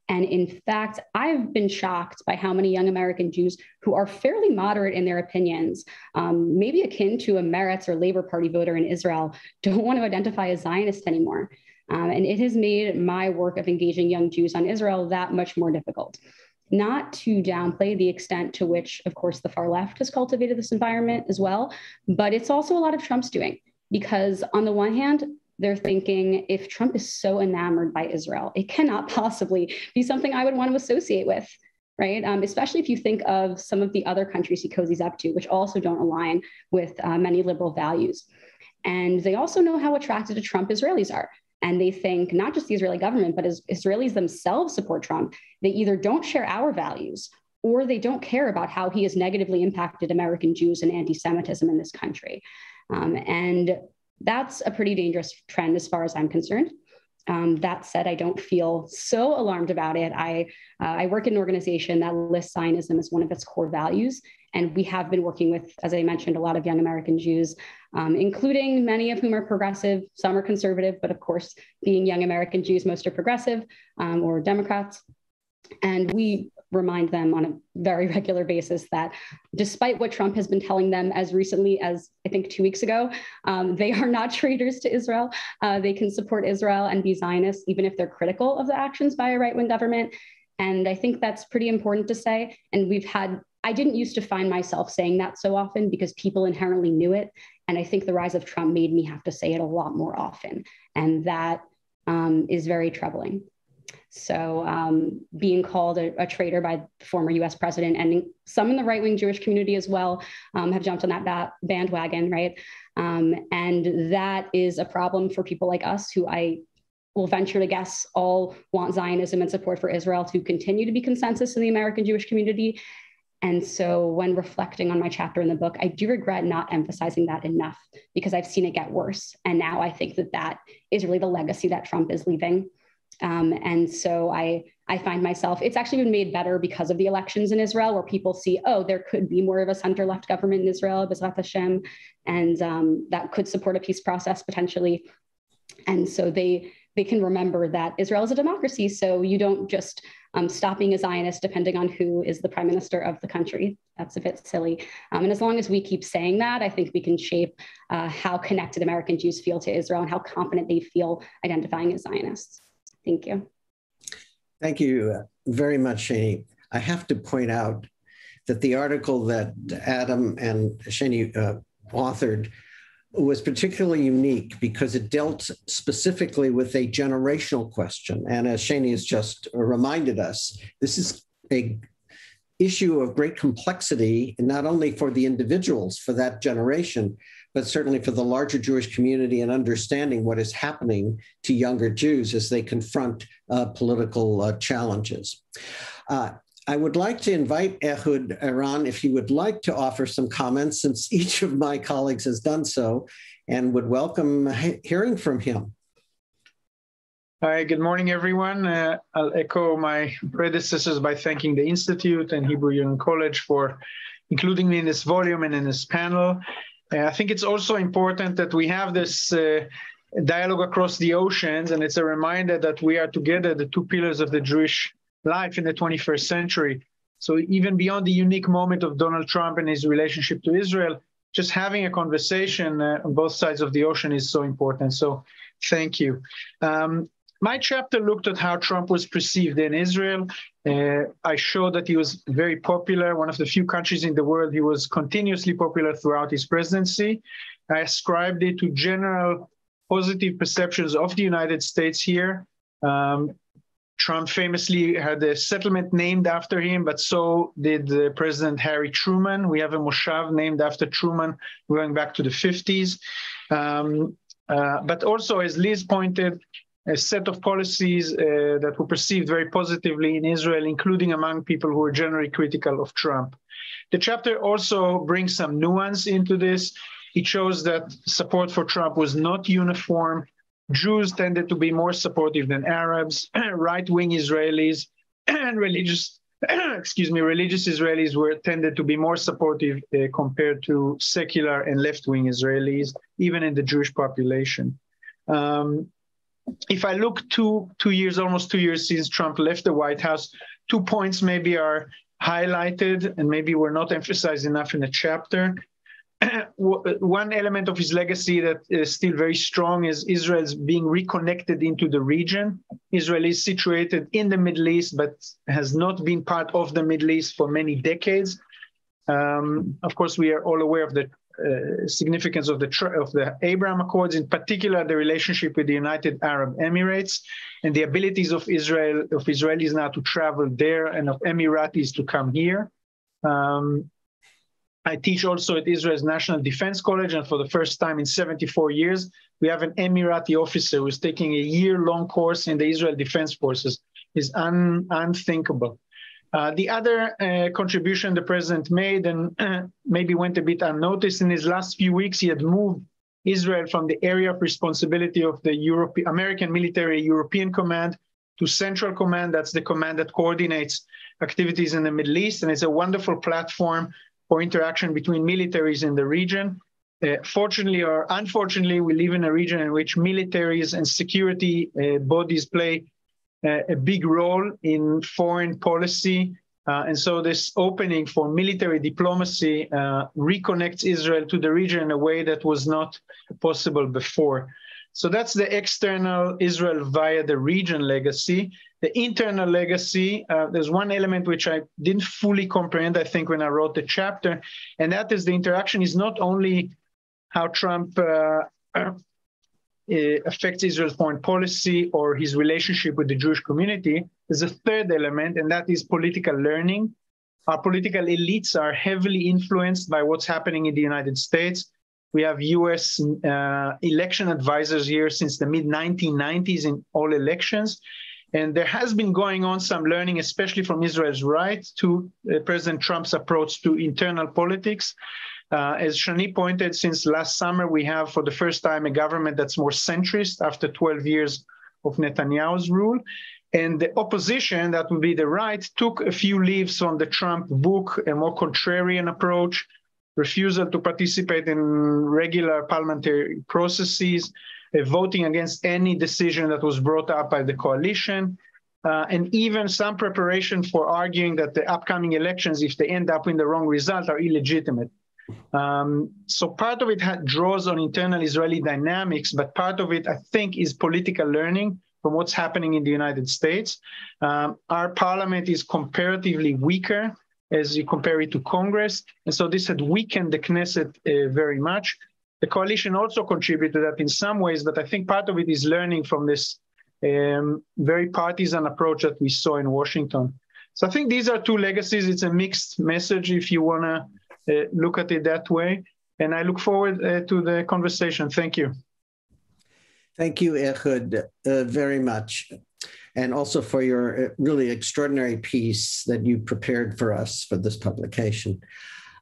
And in fact, I've been shocked by how many young American Jews who are fairly moderate in their opinions, maybe akin to a Meretz or Labor Party voter in Israel, don't want to identify as Zionist anymore. And it has made my work of engaging young Jews on Israel that much more difficult. Not to downplay the extent to which, of course, the far left has cultivated this environment as well, but it's also a lot of Trump's doing, because on the one hand, they're thinking, if Trump is so enamored by Israel, it cannot possibly be something I would want to associate with, right? Especially if you think of some of the other countries he cozies up to, which also don't align with many liberal values. And they also know how attracted to Trump Israelis are. And they think not just the Israeli government, but as Israelis themselves support Trump, they either don't share our values or they don't care about how he has negatively impacted American Jews and anti-Semitism in this country. And that's a pretty dangerous trend as far as I'm concerned. That said, I don't feel so alarmed about it. I work in an organization that lists Zionism as one of its core values. And we have been working with, as I mentioned, a lot of young American Jews, including many of whom are progressive, some are conservative, but of course, being young American Jews, most are progressive or Democrats. And we remind them on a very regular basis that despite what Trump has been telling them as recently as, I think, 2 weeks ago, they are not traitors to Israel. They can support Israel and be Zionists, even if they're critical of the actions by a right-wing government. And I think that's pretty important to say. And I didn't used to find myself saying that so often because people inherently knew it. And I think the rise of Trump made me have to say it a lot more often. And that is very troubling. So being called a traitor by the former US president, and some in the right-wing Jewish community as well have jumped on that bandwagon, right? And that is a problem for people like us who I will venture to guess all want Zionism and support for Israel to continue to be consensus in the American Jewish community. And so when reflecting on my chapter in the book, I do regret not emphasizing that enough because I've seen it get worse. And now I think that is really the legacy that Trump is leaving. And so I find myself, it's actually been made better because of the elections in Israel, where people see, oh, there could be more of a center-left government in Israel, B'ezrat Hashem, and that could support a peace process potentially. And so they can remember that Israel is a democracy, so you don't just stop being a Zionist depending on who is the prime minister of the country. That's a bit silly. And as long as we keep saying that, I think we can shape how connected American Jews feel to Israel and how confident they feel identifying as Zionists. Thank you. Thank you very much, Shani. I have to point out that the article that Adam and Shani authored was particularly unique because it dealt specifically with a generational question. And as Shani has just reminded us, this is an issue of great complexity, not only for the individuals for that generation, but certainly for the larger Jewish community and understanding what is happening to younger Jews as they confront political challenges. I would like to invite Ehud Eran, if he would like to offer some comments, since each of my colleagues has done so, and would welcome hearing from him. Hi, good morning, everyone. I'll echo my predecessors by thanking the Institute and Hebrew Union College for including me in this volume and in this panel. I think it's also important that we have this dialogue across the oceans, and it's a reminder that we are together, the two pillars of the Jewish life in the 21st century. So even beyond the unique moment of Donald Trump and his relationship to Israel, just having a conversation on both sides of the ocean is so important. So thank you. My chapter looked at how Trump was perceived in Israel. I showed that he was very popular, one of the few countries in the world he was continuously popular throughout his presidency. I ascribed it to general positive perceptions of the United States here. Trump famously had a settlement named after him, but so did President Harry Truman. We have a moshav named after Truman going back to the 50s. But also, as Liz pointed, a set of policies that were perceived very positively in Israel, including among people who were generally critical of Trump. The chapter also brings some nuance into this. It shows that support for Trump was not uniform. Jews tended to be more supportive than Arabs. Right-wing Israelis and religious Israelis tended to be more supportive compared to secular and left-wing Israelis, even in the Jewish population. If I look almost 2 years since Trump left the White House, 2 points maybe are highlighted and maybe were not emphasized enough in the chapter. One element of his legacy that is still very strong is Israel's being reconnected into the region. Israel is situated in the Middle East, but has not been part of the Middle East for many decades. Of course, we are all aware of the significance of the Abraham Accords, in particular the relationship with the United Arab Emirates and the abilities of Israelis now to travel there and of Emiratis to come here. I teach also at Israel's National Defense College, and for the first time in 74 years, we have an Emirati officer who's taking a year-long course in the Israel Defense Forces. It's unthinkable. The other contribution the president made, and maybe went a bit unnoticed, in his last few weeks, he had moved Israel from the area of responsibility of the American Military European Command to Central Command. That's the command that coordinates activities in the Middle East, and it's a wonderful platform for interaction between militaries in the region. Fortunately or unfortunately, we live in a region in which militaries and security bodies play a big role in foreign policy. And so this opening for military diplomacy reconnects Israel to the region in a way that was not possible before. So that's the external Israel via the region legacy. The internal legacy, there's one element which I didn't fully comprehend, I think, when I wrote the chapter, and that is the interaction is not only how Trump affects Israel's foreign policy or his relationship with the Jewish community. There's a third element, and that is political learning. Our political elites are heavily influenced by what's happening in the United States. We have U.S. Election advisors here since the mid-1990s in all elections. And there has been going on some learning, especially from Israel's right, to President Trump's approach to internal politics. As Shani pointed, since last summer, we have for the first time a government that's more centrist after 12 years of Netanyahu's rule. And the opposition, that would be the right, took a few leaves from the Trump book, a more contrarian approach, refusal to participate in regular parliamentary processes, voting against any decision that was brought up by the coalition, and even some preparation for arguing that the upcoming elections, if they end up in the wrong result, are illegitimate. So part of it draws on internal Israeli dynamics, but part of it, I think, is political learning from what's happening in the United States. Our parliament is comparatively weaker as you compare it to Congress, and so this had weakened the Knesset very much. The coalition also contributed to that in some ways, but I think part of it is learning from this very partisan approach that we saw in Washington. So I think these are two legacies. It's a mixed message if you want to look at it that way. And I look forward to the conversation. Thank you. Thank you, Ehud, very much. And also for your really extraordinary piece that you prepared for us for this publication.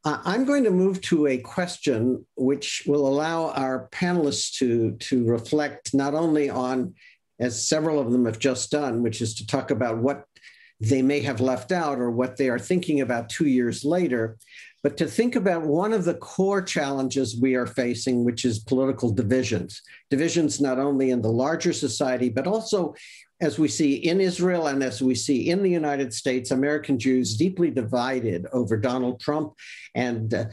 I'm going to move to a question which will allow our panelists to reflect not only on, as several of them have just done, which is to talk about what they may have left out or what they are thinking about 2 years later, but to think about one of the core challenges we are facing, which is political divisions. Divisions not only in the larger society, but also as we see in Israel and as we see in the United States, American Jews deeply divided over Donald Trump and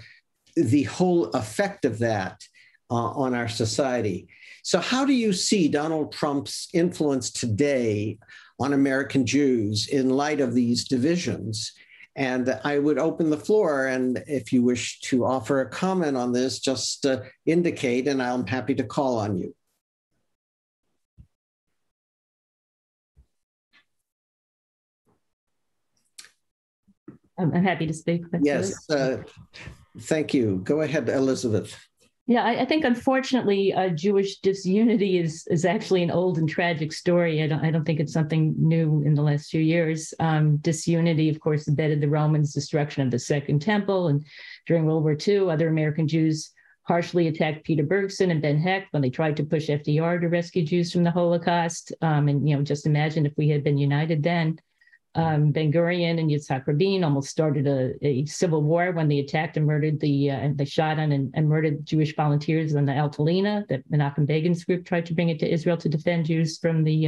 the whole effect of that on our society. So how do you see Donald Trump's influence today on American Jews in light of these divisions? And I would open the floor, and if you wish to offer a comment on this, just indicate, and I'm happy to call on you. I'm happy to speak. Yes, thank you. Go ahead, Elizabeth. Yeah, I think unfortunately, Jewish disunity is actually an old and tragic story. I don't think it's something new in the last few years. Disunity, of course, embedded the Romans' destruction of the Second Temple, and during World War II, other American Jews harshly attacked Peter Bergson and Ben Hecht when they tried to push FDR to rescue Jews from the Holocaust. And just imagine if we had been united then. Ben-Gurion and Yitzhak Rabin almost started a civil war when they attacked and murdered they shot on and murdered Jewish volunteers on the Altalena, that Menachem Begin's group tried to bring it to Israel to defend Jews from the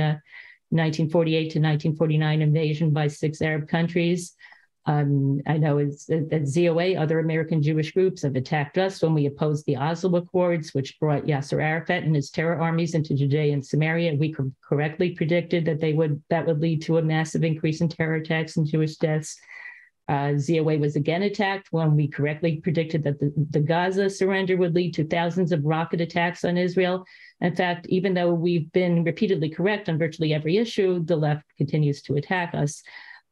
1948 to 1949 invasion by 6 Arab countries. I know at ZOA, other American Jewish groups have attacked us when we opposed the Oslo Accords, which brought Yasser Arafat and his terror armies into Judea and Samaria. We correctly predicted that that would lead to a massive increase in terror attacks and Jewish deaths. ZOA was again attacked when we correctly predicted that the Gaza surrender would lead to thousands of rocket attacks on Israel. In fact, even though we've been repeatedly correct on virtually every issue, the left continues to attack us.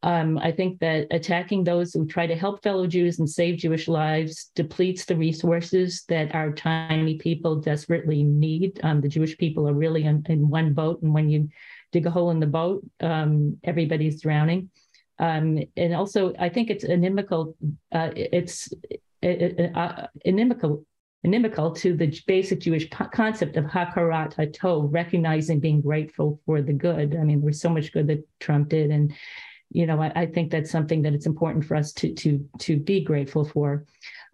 I think that attacking those who try to help fellow Jews and save Jewish lives depletes the resources that our tiny people desperately need. The Jewish people are really in one boat, and when you dig a hole in the boat, everybody's drowning. And also, I think it's inimical. Inimical to the basic Jewish concept of hakarat hatov, recognizing, being grateful for the good. I mean, there's so much good that Trump did, and I think that's something that it's important for us to be grateful for.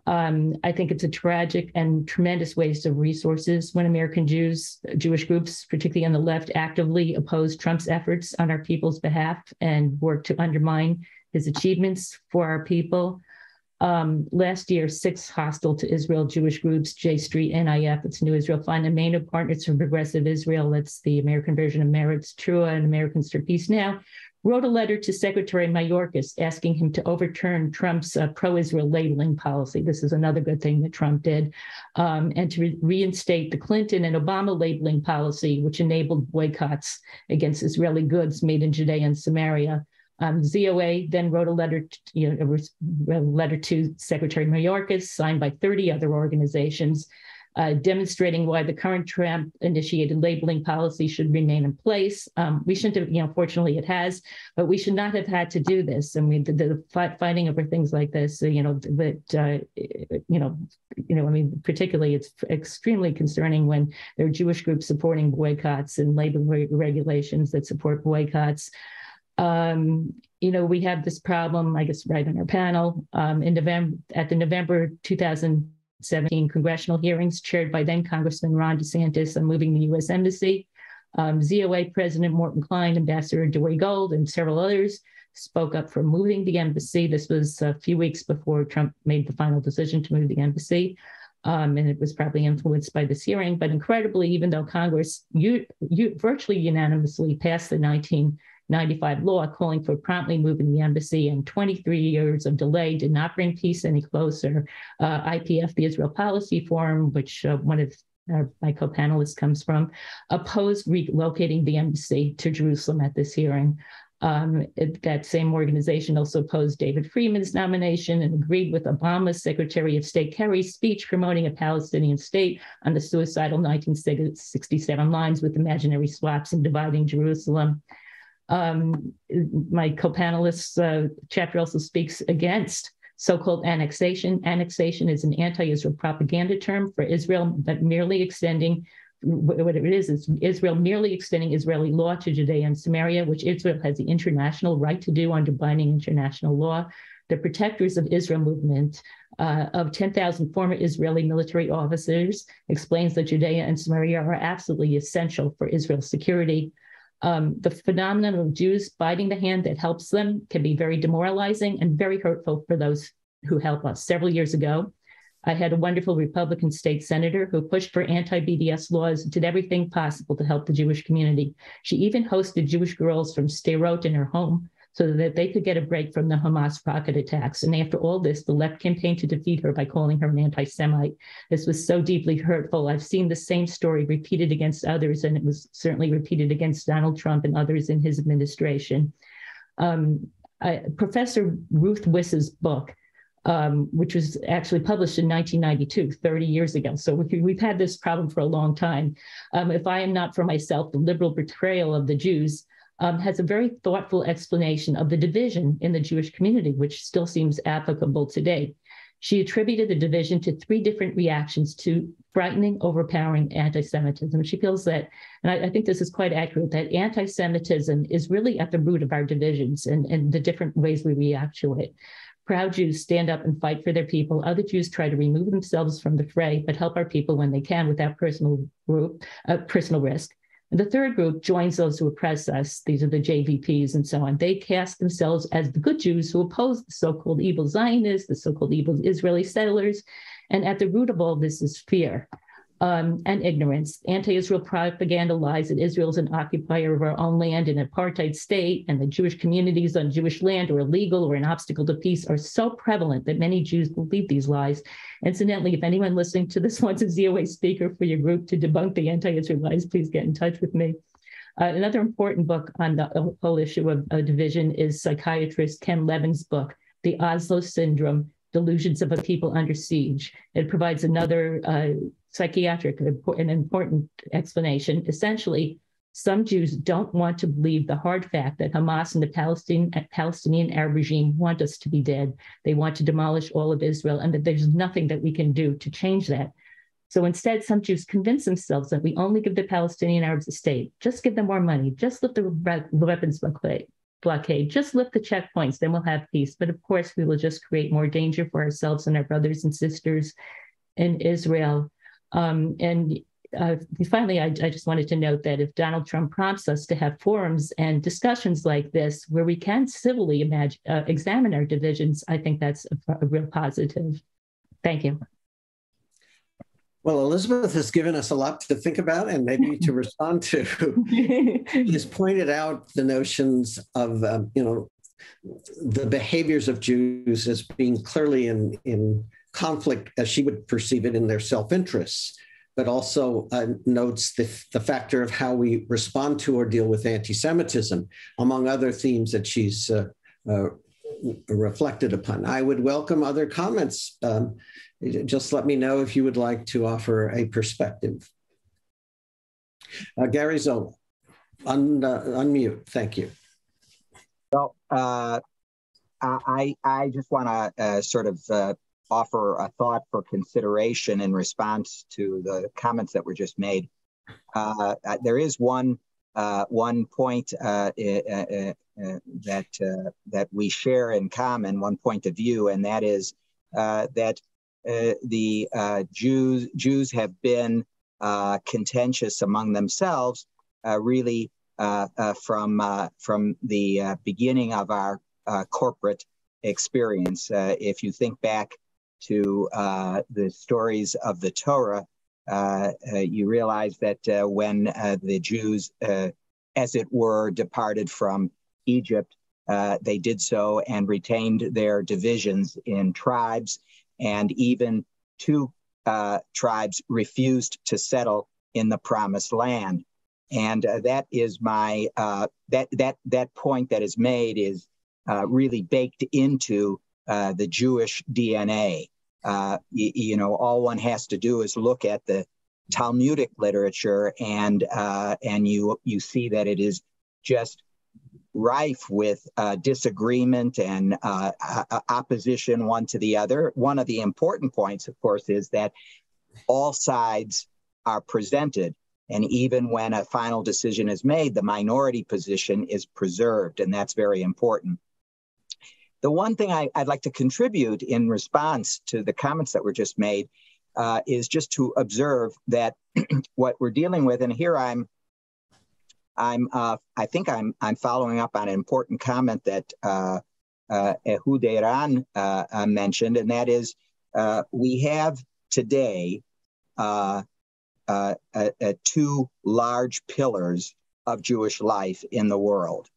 I think it's a tragic and tremendous waste of resources when American Jewish groups, particularly on the left, actively oppose Trump's efforts on our people's behalf and work to undermine his achievements for our people. Last year, 6 hostile to Israel Jewish groups, J Street, NIF, it's New Israel Fund, and Main Partners for Progressive Israel, that's the American version of Meretz Trua and Americans for Peace Now, wrote a letter to Secretary Mayorkas asking him to overturn Trump's pro-Israel labeling policy. This is another good thing that Trump did, and to reinstate the Clinton and Obama labeling policy, which enabled boycotts against Israeli goods made in Judea and Samaria. ZOA then wrote a letter to Secretary Mayorkas, signed by 30 other organizations, demonstrating why the current Trump-initiated labeling policy should remain in place. We shouldn't have, fortunately it has, but we should not have had to do this. I mean, the fighting over things like this, particularly it's extremely concerning when there are Jewish groups supporting boycotts and labor regulations that support boycotts. We have this problem, I guess, right on our panel at the November 2017 congressional hearings chaired by then Congressman Ron DeSantis on moving the U.S. Embassy. ZOA President Morton Klein, Ambassador Dewey Gold, and several others spoke up for moving the embassy. This was a few weeks before Trump made the final decision to move the embassy. And it was probably influenced by this hearing. But incredibly, even though Congress virtually unanimously passed the 1995 law calling for promptly moving the embassy, and 23 years of delay did not bring peace any closer. IPF, the Israel Policy Forum, which one of my co-panelists comes from, opposed relocating the embassy to Jerusalem at this hearing. That same organization also opposed David Friedman's nomination and agreed with Obama's Secretary of State Kerry's speech promoting a Palestinian state on the suicidal 1967 lines with imaginary swaps and dividing Jerusalem. My co-panelist's chapter also speaks against so-called annexation. Annexation is an anti-Israel propaganda term for Israel, but merely extending, what it is Israel merely extending Israeli law to Judea and Samaria, which Israel has the international right to do under binding international law. the Protectors of Israel movement of 10,000 former Israeli military officers, explains that Judea and Samaria are absolutely essential for Israel's security. The phenomenon of Jews biting the hand that helps them can be very demoralizing and very hurtful for those who help us. Several years ago, I had a wonderful Republican state senator who pushed for anti-BDS laws, did everything possible to help the Jewish community. She even hosted Jewish girls from Sderot in her home so that they could get a break from the Hamas rocket attacks. And after all this, the left campaigned to defeat her by calling her an anti-Semite. This was so deeply hurtful. I've seen the same story repeated against others, and it was certainly repeated against Donald Trump and others in his administration. Professor Ruth Wiss's book, which was actually published in 1992, 30 years ago. So we've had this problem for a long time. If I am not for myself, the liberal betrayal of the Jews, has a very thoughtful explanation of the division in the Jewish community, which still seems applicable today. She attributed the division to three different reactions to frightening, overpowering anti-Semitism. She feels that, and I think this is quite accurate, that anti-Semitism is really at the root of our divisions and the different ways we react to it. Proud Jews stand up and fight for their people. Other Jews try to remove themselves from the fray, but help our people when they can without personal risk. And the third group joins those who oppress us. These are the JVPs and so on. They cast themselves as the good Jews who oppose the so-called evil Zionists, the so-called evil Israeli settlers. And at the root of all this is fear and ignorance. Anti-Israel propaganda lies that Israel is an occupier of our own land, an apartheid state, and the Jewish communities on Jewish land are illegal or an obstacle to peace are so prevalent that many Jews believe these lies. Incidentally, if anyone listening to this wants a ZOA speaker for your group to debunk the anti-Israel lies, please get in touch with me. Another important book on the whole issue of division is psychiatrist Ken Levin's book, The Oslo Syndrome, Delusions of a People Under Siege. It provides another psychiatric and important explanation. Essentially, some Jews don't want to believe the hard fact that Hamas and the Palestinian Arab regime want us to be dead. They want to demolish all of Israel, and that there's nothing that we can do to change that. So instead, some Jews convince themselves that we only give the Palestinian Arabs a state. Just give them more money. Just lift the weapons blockade. Just lift the checkpoints, then we'll have peace. But of course, we will just create more danger for ourselves and our brothers and sisters in Israel. Finally, I just wanted to note that if Donald Trump prompts us to have forums and discussions like this, where we can civilly examine our divisions, I think that's a real positive. Thank you. Well, Elizabeth has given us a lot to think about and maybe to respond to. She's pointed out the notions of, the behaviors of Jews as being clearly in conflict, as she would perceive it, in their self-interests, but also notes the factor of how we respond to or deal with anti-Semitism, among other themes that she's reflected upon. I would welcome other comments. Just let me know if you would like to offer a perspective. Gary Zola, unmute. Thank you. Well, I just want to sort of offer a thought for consideration in response to the comments that were just made. There is one point that we share in common, one point of view, and that is that the Jews have been contentious among themselves, really from the beginning of our corporate experience. If you think back to the stories of the Torah, you realize that when the Jews, as it were, departed from Egypt, they did so and retained their divisions in tribes, and even two tribes refused to settle in the Promised Land. And that is my that point that is made is really baked into the Jewish DNA. All one has to do is look at the Talmudic literature, and you see that it is just rife with disagreement and opposition one to the other. One of the important points, of course, is that all sides are presented, and even when a final decision is made, the minority position is preserved, and that's very important. The one thing I'd like to contribute in response to the comments that were just made is just to observe that what we're dealing with, and here I think I'm following up on an important comment that Ehud Eran mentioned, and that is we have today two large pillars of Jewish life in the world.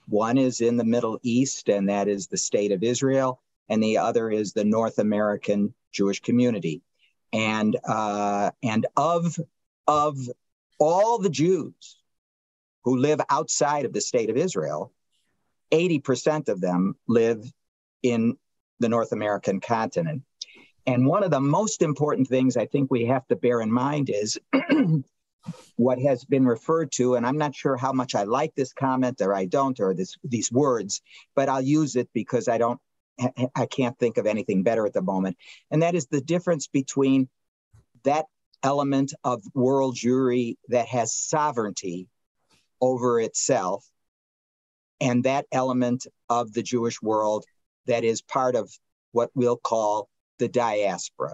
One is in the Middle East, and that is the State of Israel, and the other is the North American Jewish community. And of all the Jews who live outside of the State of Israel, 80% of them live in the North American continent. And one of the most important things I think we have to bear in mind is what has been referred to, and I'm not sure how much I like this comment or I don't, or these words, but I'll use it because I can't think of anything better at the moment. And that is the difference between that element of world Jewry that has sovereignty over itself and that element of the Jewish world that is part of what we'll call the diaspora.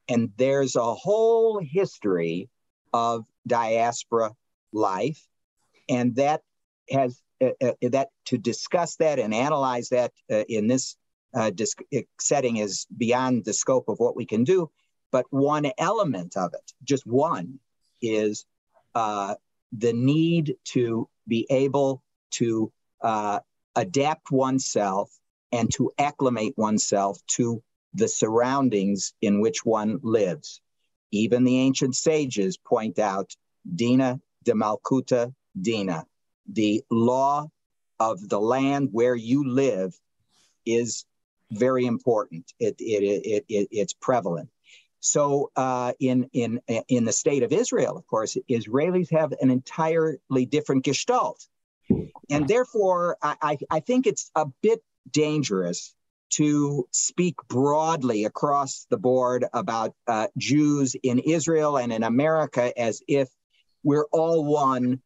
And there's a whole history of diaspora life, and that has that to discuss that and analyze that in this setting is beyond the scope of what we can do. But one element of it, just one, is the need to be able to adapt oneself and to acclimate oneself to the surroundings in which one lives. Even the ancient sages point out, Dina de Malkuta Dina, the law of the land where you live is very important. It's prevalent. So in the State of Israel, of course, Israelis have an entirely different gestalt. And therefore, I think it's a bit dangerous to speak broadly across the board about Jews in Israel and in America as if we're all one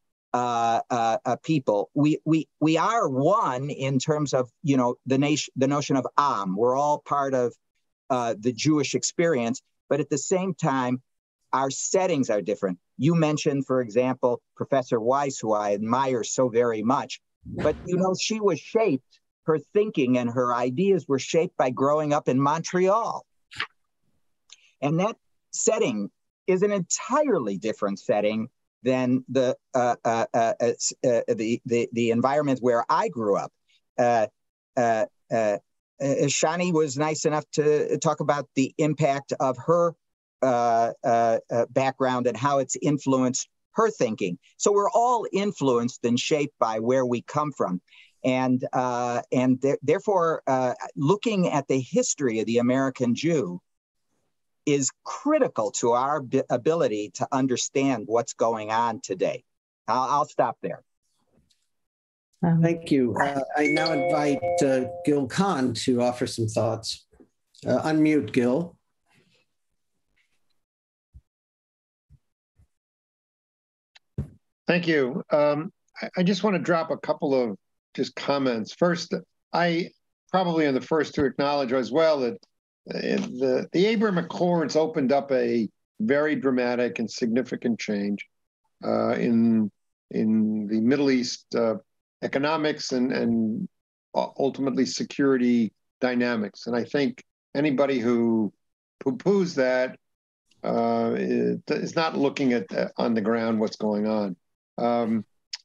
people. We are one in terms of, you know, the notion of Am. We're all part of the Jewish experience, but at the same time, our settings are different. You mentioned, for example, Professor Weiss, who I admire so very much, but you know, she was shaped. Her thinking and her ideas were shaped by growing up in Montreal. And that setting is an entirely different setting than the environment where I grew up. Shani was nice enough to talk about the impact of her background and how it's influenced her thinking. So we're all influenced and shaped by where we come from. And therefore, looking at the history of the American Jew is critical to our ability to understand what's going on today. I'll stop there. Thank you. I now invite Gil Khan to offer some thoughts. Unmute, Gil. Thank you. I just want to drop a couple of just comments. First, I probably am the first to acknowledge as well that the Abraham Accords opened up a very dramatic and significant change in the Middle East economics and ultimately security dynamics. And I think anybody who poo-poos that is not looking at on the ground what's going on.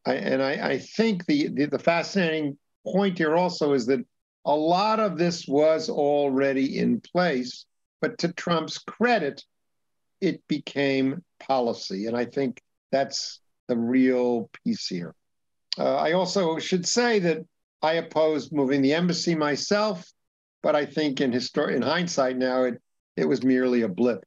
I think the fascinating point here also is that a lot of this was already in place, but to Trump's credit, it became policy. And I think that's the real piece here. I also should say that I opposed moving the embassy myself, but I think in hindsight now, it was merely a blip.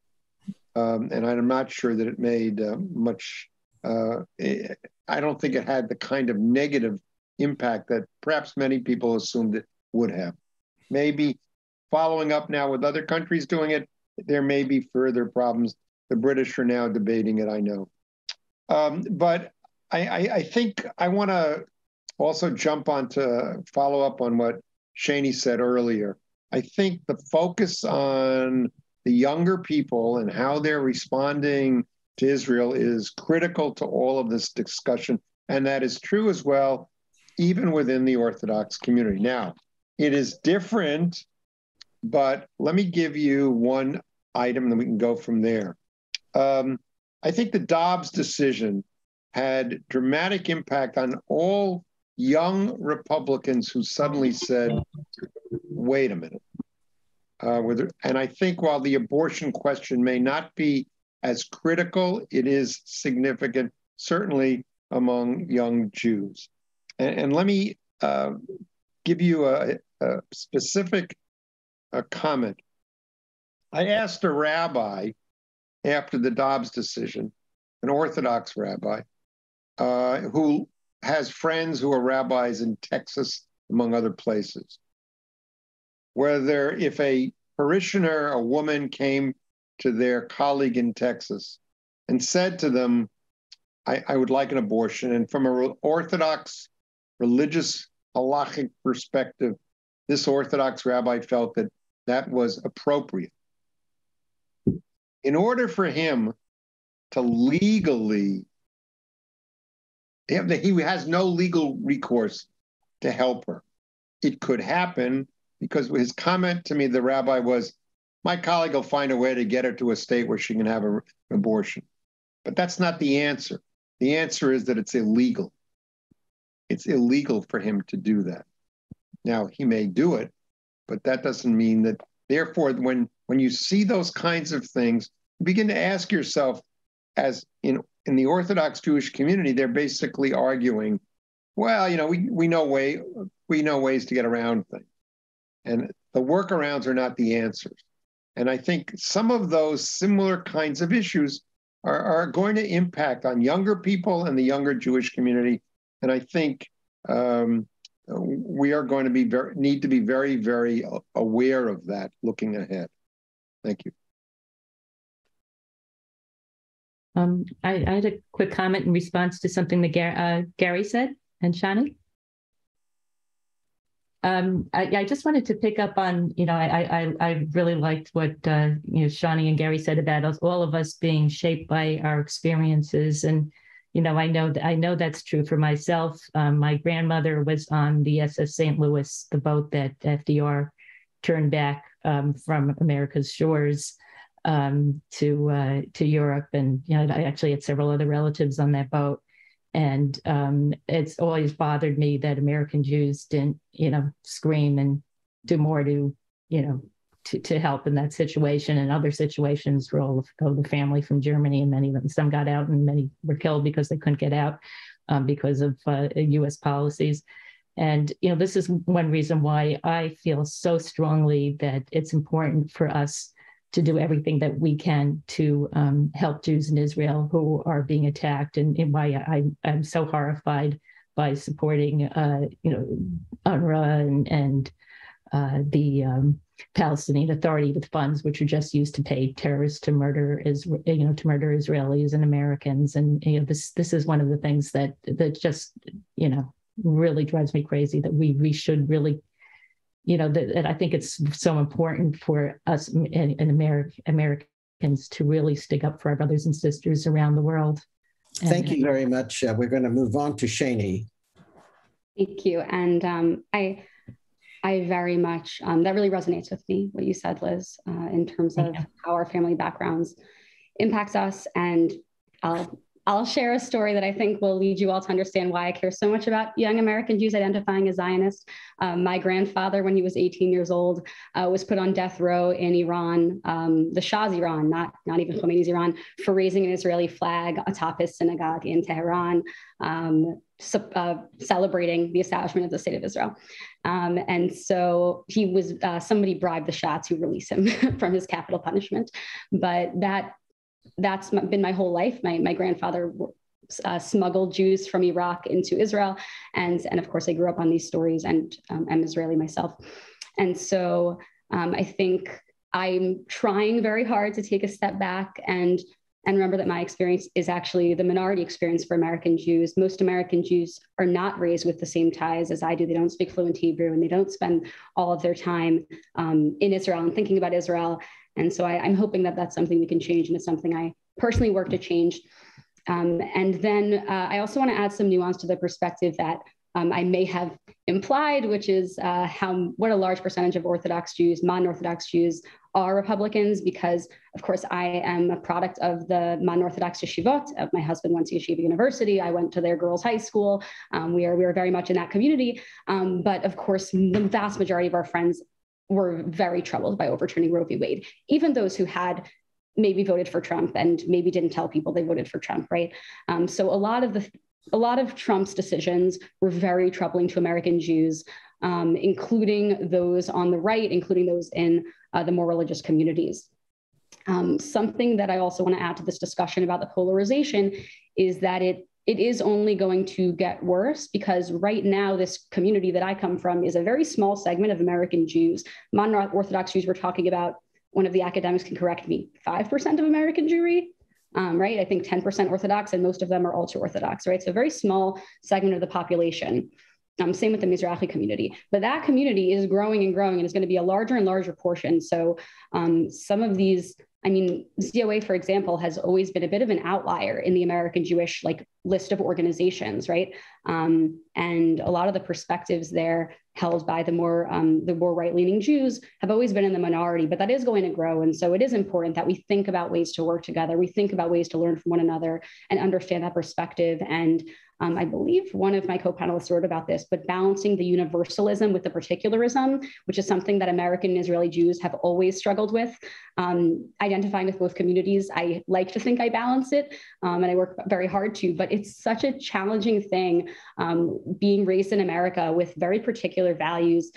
And I'm not sure that it made much, I don't think it had the kind of negative impact that perhaps many people assumed it would have. Maybe following up now with other countries doing it, there may be further problems. The British are now debating it, I know. But I think I want to also jump on to follow up on what Shani said earlier. I think the focus on the younger people and how they're responding to Israel is critical to all of this discussion. And that is true as well, even within the Orthodox community. Now, it is different, but let me give you one item, then we can go from there. I think the Dobbs decision had dramatic impact on all young Republicans who suddenly said, wait a minute. And I think while the abortion question may not be as critical, it is significant, certainly among young Jews. And let me give you a specific comment. I asked a rabbi after the Dobbs decision, an Orthodox rabbi, who has friends who are rabbis in Texas, among other places, whether if a parishioner, a woman, came to their colleague in Texas and said to them, I would like an abortion. And from an Orthodox religious halachic perspective, this Orthodox rabbi felt that that was appropriate. In order for him to legally, he has no legal recourse to help her. It could happen because his comment to me, the rabbi, was, my colleague will find a way to get her to a state where she can have an abortion. But that's not the answer. The answer is that it's illegal. It's illegal for him to do that. Now, he may do it, but that doesn't mean that, therefore, when you see those kinds of things, you begin to ask yourself, as in the Orthodox Jewish community, they're basically arguing, well, we know ways to get around things. And the workarounds are not the answers. And I think some of those similar kinds of issues are going to impact on younger people and the younger Jewish community. And I think we are going to need to be very, very aware of that looking ahead. Thank you. I had a quick comment in response to something that Gary said, and Shani. I just wanted to pick up on, I really liked what, Shani and Gary said about us, all of us being shaped by our experiences. And, I know that's true for myself. My grandmother was on the SS St. Louis, the boat that FDR turned back from America's shores to Europe. And, I actually had several other relatives on that boat. And it's always bothered me that American Jews didn't, scream and do more to help in that situation. And other situations were all of the family from Germany, and many of them, some got out and many were killed because they couldn't get out because of U.S. policies. And, this is one reason why I feel so strongly that it's important for us to do everything that we can to help Jews in Israel who are being attacked, and why I'm so horrified by supporting, UNRWA and the Palestinian Authority with funds which are just used to pay terrorists to murder Israelis and Americans. And this is one of the things that just really drives me crazy, that we should really. That I think it's so important for us in Americans to really stick up for our brothers and sisters around the world. Thank you very much. We're going to move on to Shani. Thank you. And I very much, that really resonates with me, what you said, Liz, in terms of how our family backgrounds impacts us. And I'll share a story that I think will lead you all to understand why I care so much about young American Jews identifying as Zionists. My grandfather, when he was 18 years old, was put on death row in Iran, the Shah's Iran, not even Khomeini's Iran, for raising an Israeli flag atop his synagogue in Tehran, celebrating the establishment of the State of Israel. And so he was, somebody bribed the Shah to release him from his capital punishment. But that's been my whole life. My grandfather smuggled Jews from Iraq into Israel. And of course, I grew up on these stories, and I'm Israeli myself. And so I think I'm trying very hard to take a step back and And remember that my experience is actually the minority experience for American Jews. Most American Jews are not raised with the same ties as I do. They don't speak fluent Hebrew, and they don't spend all of their time in Israel and thinking about Israel. And so I'm hoping that that's something we can change, and it's something I personally work to change. And then I also want to add some nuance to the perspective that I may have implied, which is what a large percentage of Orthodox Jews, non-Orthodox Jews, are Republicans, because, of course, I am a product of the non-Orthodox yeshivot. My husband went to Yeshiva University. I went to their girls' high school. We are very much in that community. But, of course, the vast majority of our friends were very troubled by overturning Roe v. Wade, even those who had maybe voted for Trump and maybe didn't tell people they voted for Trump, right? So a lot of Trump's decisions were very troubling to American Jews, including those on the right, including those in the more religious communities. Something that I also want to add to this discussion about the polarization is that it is only going to get worse, because right now this community that I come from is a very small segment of American Jews. Non-Orthodox Jews, we're talking about, one of the academics can correct me, 5% of American Jewry, right? I think 10% Orthodox, and most of them are ultra-Orthodox, right? So a very small segment of the population. Same with the Mizrahi community. But that community is growing and growing, and is going to be a larger and larger portion. So some of these, ZOA, for example, has always been a bit of an outlier in the American Jewish list of organizations, right? And a lot of the perspectives there held by the more right-leaning Jews have always been in the minority, but that is going to grow. And so it is important that we think about ways to work together. We think about ways to learn from one another and understand that perspective. And I believe one of my co-panelists wrote about this, but balancing the universalism with the particularism, which is something that American and Israeli Jews have always struggled with. Identifying with both communities, I like to think I balance it, and I work very hard to, but it's such a challenging thing, being raised in America with very particular values,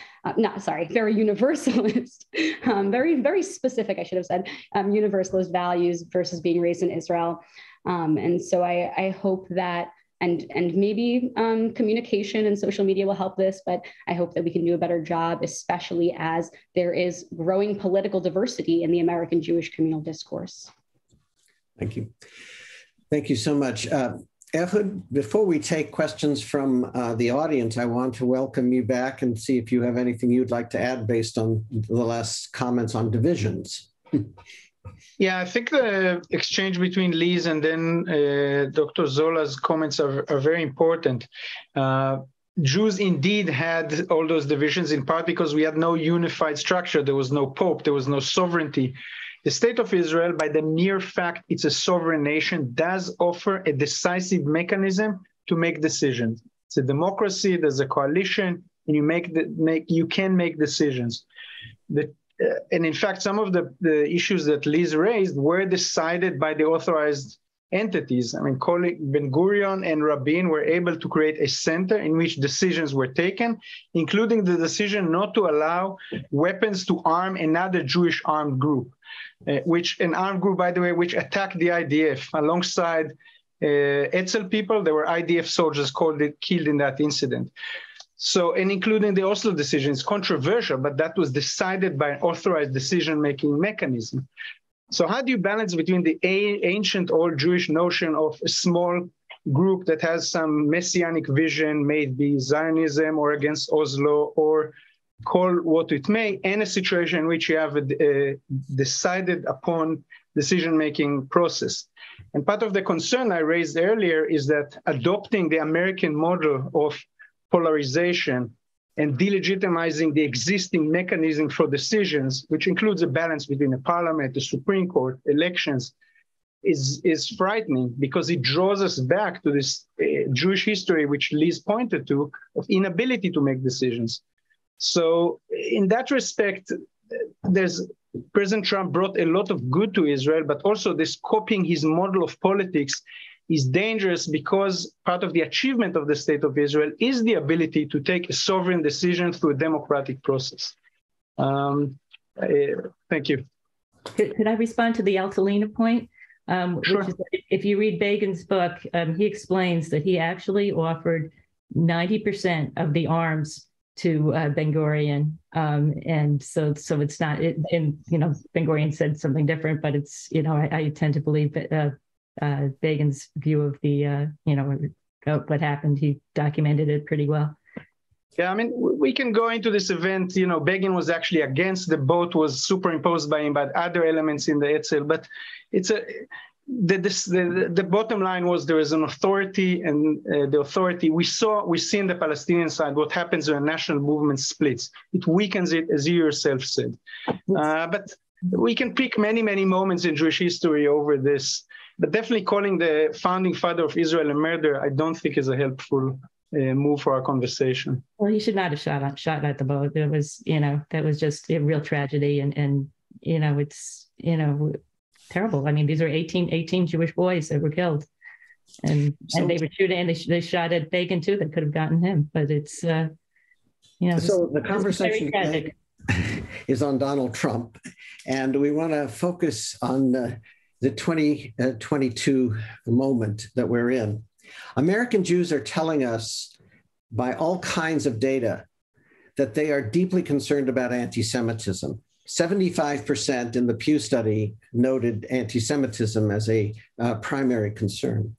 very universalist, very, very specific, I should have said, universalist values versus being raised in Israel. And so I hope that, and maybe communication and social media will help this, but I hope that we can do a better job, especially as there is growing political diversity in the American Jewish communal discourse. Thank you. Thank you so much. Ehud, before we take questions from the audience, I want to welcome you back and see if you have anything you'd like to add based on the last comments on divisions. Yeah, I think the exchange between Liz and then Dr. Zola's comments are very important. Jews indeed had all those divisions, in part because we had no unified structure. There was no pope, there was no sovereignty. The state of Israel, by the mere fact it's a sovereign nation, does offer a decisive mechanism to make decisions. It's a democracy, there's a coalition, and you can make decisions. And in fact, some of the issues that Liz raised were decided by the authorized entities. colleague Ben-Gurion and Rabin were able to create a center in which decisions were taken, including the decision not to allow weapons to arm another Jewish armed group, an armed group, by the way, which attacked the IDF. Alongside Etzel people, there were IDF soldiers killed in that incident. So, and including the Oslo decision, it's controversial, but that was decided by an authorized decision-making mechanism. So how do you balance between the ancient old Jewish notion of a small group that has some messianic vision, may it be Zionism or against Oslo, or call what it may, and a situation in which you have a decided upon decision-making process? And part of the concern I raised earlier is that adopting the American model of polarization and delegitimizing the existing mechanism for decisions, which includes a balance between the parliament, the Supreme Court, elections, is frightening, because it draws us back to this Jewish history, which Liz pointed to, of inability to make decisions. So in that respect, President Trump brought a lot of good to Israel, but also this copying his model of politics is dangerous, because part of the achievement of the state of Israel is the ability to take a sovereign decision through a democratic process. Thank you. Could I respond to the Altalena point? Sure. Which is, if you read Begin's book, he explains that he actually offered 90% of the arms to Ben-Gurion. And so it's not, and Ben-Gurion said something different, but it's, I tend to believe that Begin's view of the, of what happened. He documented it pretty well. Yeah, I mean, we can go into this event. Begin was actually against. The vote was superimposed by him, but other elements in the Etzel. But it's the bottom line was there is an authority, and the authority we see in the Palestinian side what happens when a national movement splits. It weakens it, as you yourself said. But we can pick many, many moments in Jewish history over this. But definitely calling the founding father of Israel a murderer, I don't think is a helpful move for our conversation. Well, he should not have shot at the boat. It was, that was just a real tragedy, and it's, terrible. I mean, these are 18 Jewish boys that were killed, and they were shooting, and they shot at Begin too. That could have gotten him, but it's, So the conversation is on Donald Trump, and we want to focus on the 2022 moment that we're in. American Jews are telling us by all kinds of data that they are deeply concerned about anti-Semitism. 75% in the Pew study noted anti-Semitism as a primary concern.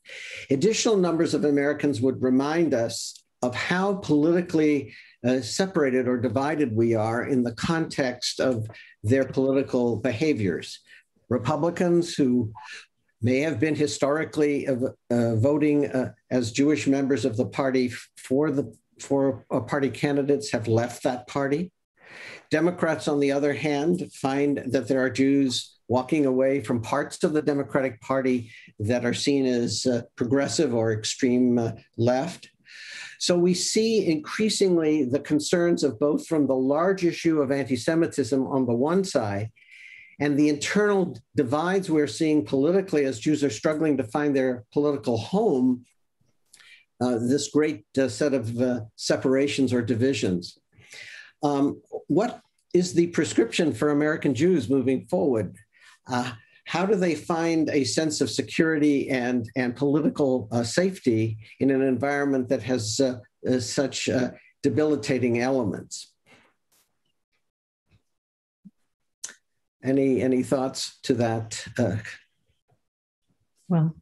Additional numbers of Americans would remind us of how politically separated or divided we are in the context of their political behaviors. Republicans who may have been historically voting as Jewish members of the party for party candidates have left that party. Democrats, on the other hand, find that there are Jews walking away from parts of the Democratic Party that are seen as progressive or extreme left. So we see increasingly the concerns of both from the large issue of anti-Semitism on the one side and the internal divides we're seeing politically as Jews are struggling to find their political home, this great set of separations or divisions. What is the prescription for American Jews moving forward? How do they find a sense of security and political safety in an environment that has such debilitating elements? Any thoughts to that? Well,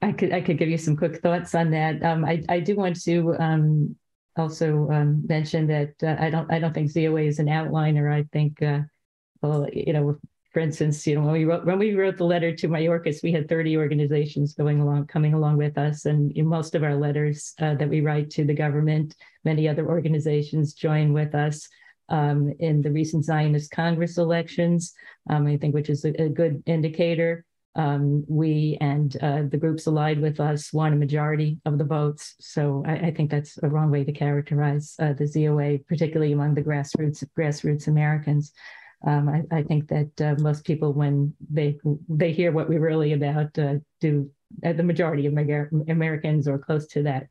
I could give you some quick thoughts on that. I do want to also mention that I don't think ZOA is an outliner. I think, for instance, when we wrote the letter to Mayorkas, we had 30 organizations coming along with us, and in most of our letters that we write to the government, many other organizations join with us. In the recent Zionist Congress elections, I think, which is a good indicator. We and the groups allied with us won a majority of the votes. So I think that's a wrong way to characterize the ZOA, particularly among the grassroots Americans. I think that most people, when they hear what we're really about, the majority of Americans or close to that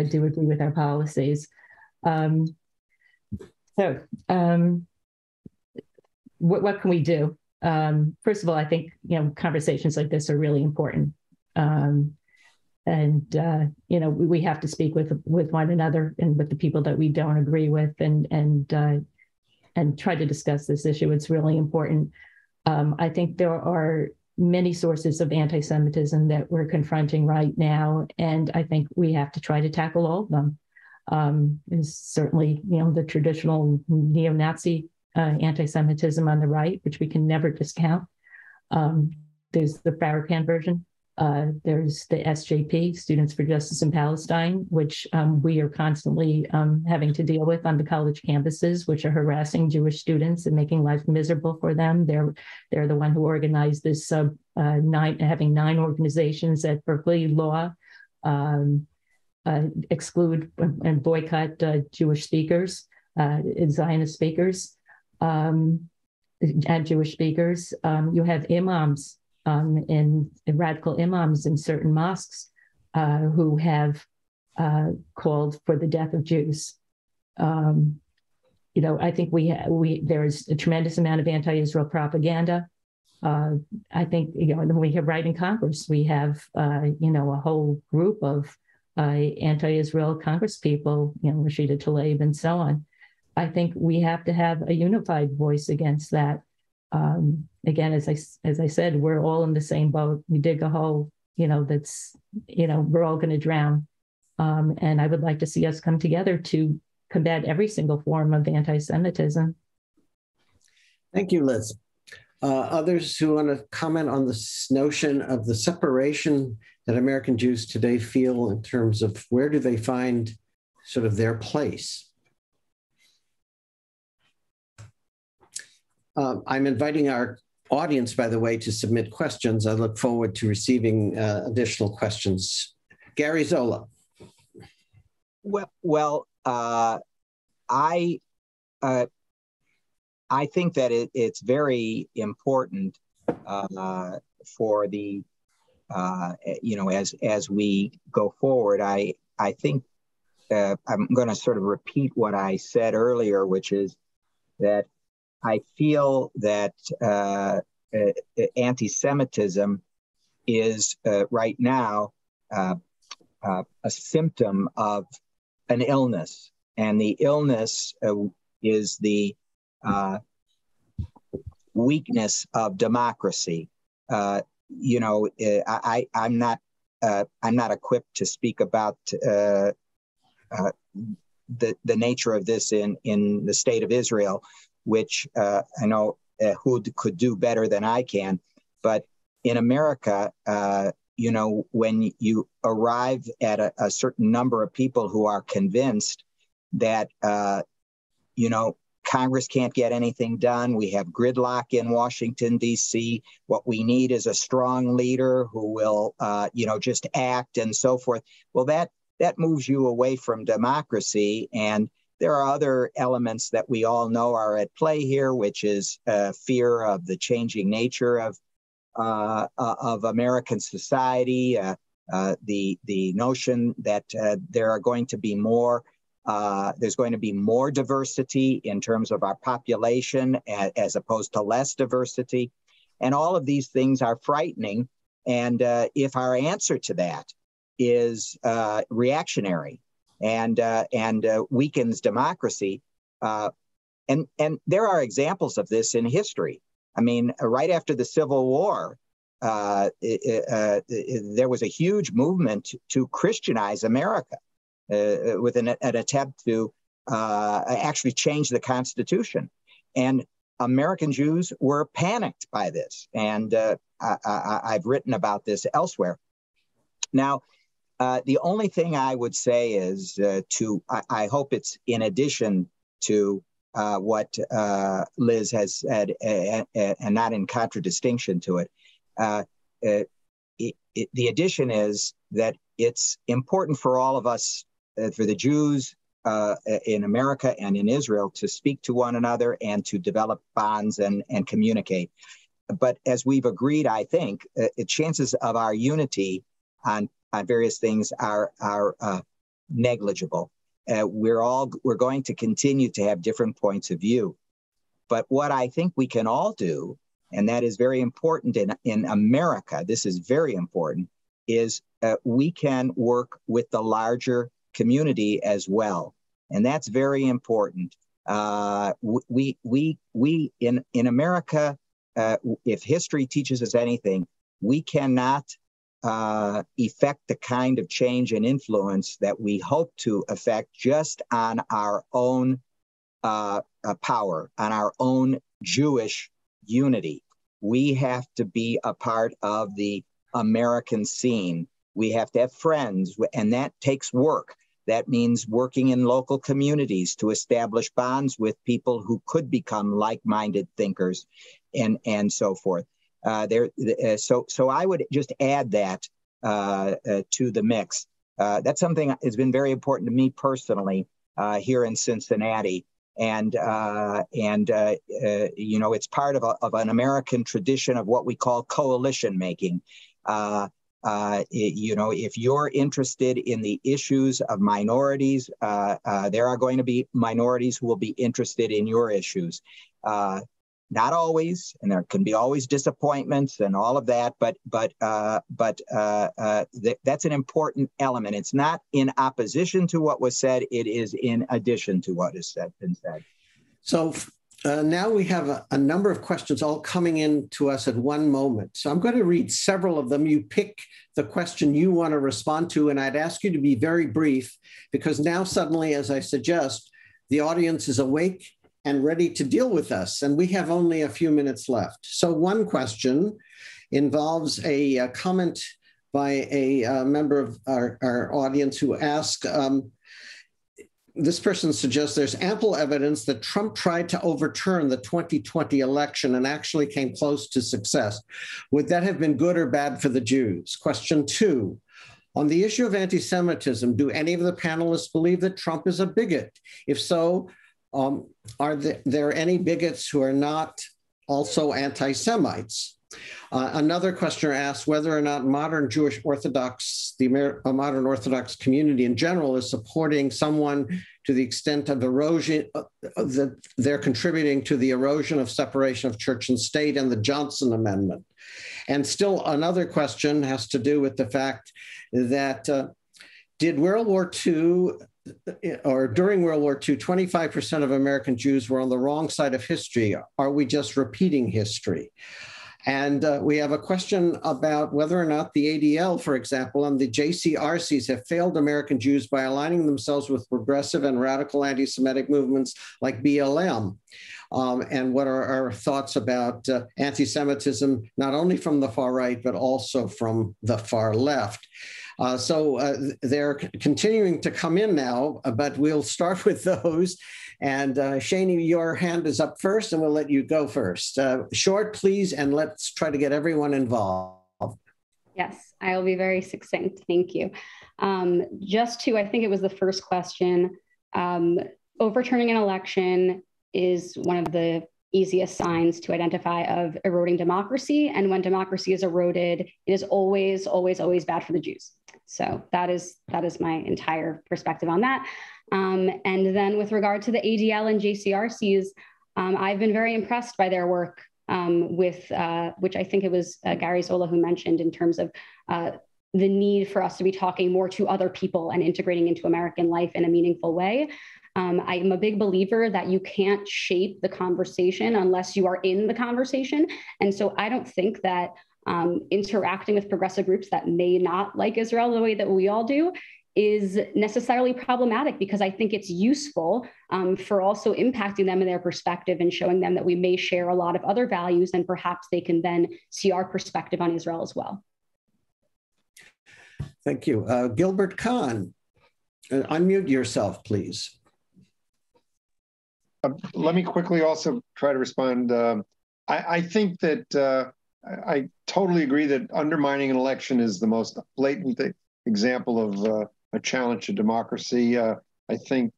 do agree with our policies. So what can we do? First of all, I think, conversations like this are really important. We have to speak with one another and with the people that we don't agree with and try to discuss this issue. It's really important. I think there are many sources of anti-Semitism that we're confronting right now, and I think we have to try to tackle all of them. Is certainly, the traditional neo-Nazi anti-Semitism on the right, which we can never discount. There's the Farrakhan version. There's the SJP, Students for Justice in Palestine, which we are constantly having to deal with on the college campuses, which are harassing Jewish students and making life miserable for them. They're the one who organized this having 9 organizations at Berkeley Law exclude and boycott Jewish speakers, Zionist speakers, and Jewish speakers. You have imams and radical imams in certain mosques who have called for the death of Jews. I think there's a tremendous amount of anti-Israel propaganda. I think, we have right in Congress, we have, a whole group of anti-Israel Congress people, Rashida Tlaib and so on. I think we have to have a unified voice against that. Again, as I said, we're all in the same boat. We dig a hole, that's, we're all going to drown. And I would like to see us come together to combat every single form of anti-Semitism. Thank you, Liz. Others who want to comment on this notion of the separation that American Jews today feel in terms of where do they find sort of their place? I'm inviting our audience, by the way, to submit questions. I look forward to receiving additional questions. Gary Zola. Well, I think that it's very important for the as we go forward. I think I'm going to sort of repeat what I said earlier, which is that I feel that anti-Semitism is right now a symptom of an illness, and the illness is the weakness of democracy. I'm not equipped to speak about the nature of this in the state of Israel, which I know Ehud could do better than I can. But in America, when you arrive at a certain number of people who are convinced that, Congress can't get anything done. We have gridlock in Washington, D.C. What we need is a strong leader who will, just act and so forth. Well, that moves you away from democracy. And there are other elements that we all know are at play here, which is fear of the changing nature of American society, the notion that there are going to be more. There's going to be more diversity in terms of our population as opposed to less diversity. And all of these things are frightening. And if our answer to that is reactionary and weakens democracy, and there are examples of this in history. I mean, right after the Civil War, there was a huge movement to Christianize America. With an attempt to actually change the Constitution. And American Jews were panicked by this. And I've written about this elsewhere. Now, the only thing I would say is I hope it's in addition to what Liz has said and not in contradistinction to it. The addition is that it's important for all of us, for the Jews in America and in Israel, to speak to one another and to develop bonds and communicate. But as we've agreed, I think chances of our unity on various things are negligible. We're going to continue to have different points of view. But what I think we can all do, and that is very important in America, this is very important, is we can work with the larger community as well. And that's very important. We in America, if history teaches us anything, we cannot effect the kind of change and influence that we hope to effect just on our own power, on our own Jewish unity. We have to be a part of the American scene. We have to have friends, and that takes work. That means working in local communities to establish bonds with people who could become like-minded thinkers, and so forth. So I would just add that to the mix. That's something that has been very important to me personally here in Cincinnati. And it's part of an American tradition of what we call coalition making. If you're interested in the issues of minorities, there are going to be minorities who will be interested in your issues. Not always, and there can be always disappointments and all of that, but that's an important element. It's not in opposition to what was said; it is in addition to what has been said. So, Now we have a number of questions all coming in to us at one moment. So I'm going to read several of them. You pick the question you want to respond to, and I'd ask you to be very brief, because now suddenly, as I suggest, the audience is awake and ready to deal with us, and we have only a few minutes left. So one question involves a comment by a member of our audience who asked, this person suggests there's ample evidence that Trump tried to overturn the 2020 election and actually came close to success. Would that have been good or bad for the Jews? Question 2, on the issue of anti-Semitism, do any of the panelists believe that Trump is a bigot? If so, are there any bigots who are not also anti-Semites? Another questioner asked whether or not modern Jewish Orthodox, modern Orthodox community in general is supporting someone to the extent of erosion, that they're contributing to the erosion of separation of church and state and the Johnson Amendment. And still another question has to do with the fact that did World War II, or during World War II, 25% of American Jews were on the wrong side of history? Are we just repeating history? And we have a question about whether or not the ADL, for example, and the JCRCs have failed American Jews by aligning themselves with progressive and radical anti-Semitic movements like BLM. And what are our thoughts about anti-Semitism, not only from the far right, but also from the far left? So they're continuing to come in now, but we'll start with those. And Shani, your hand is up first, and we'll let you go first. Short, please, and let's try to get everyone involved. Yes, I will be very succinct. Thank you. Just to, I think it was the first question, overturning an election is one of the easiest signs to identify of eroding democracy. And when democracy is eroded, it is always, always, always bad for the Jews. So that is my entire perspective on that. And then with regard to the ADL and JCRCs, I've been very impressed by their work with, which I think it was Gary Zola who mentioned in terms of the need for us to be talking more to other people and integrating into American life in a meaningful way. I am a big believer that you can't shape the conversation unless you are in the conversation. And so I don't think that interacting with progressive groups that may not like Israel the way that we all do is necessarily problematic, because I think it's useful for also impacting them in their perspective and showing them that we may share a lot of other values, and perhaps they can then see our perspective on Israel as well. Thank you. Gilbert Kahn, unmute yourself, please. Let me quickly also try to respond. I think that I totally agree that undermining an election is the most blatant example of a challenge to democracy. I think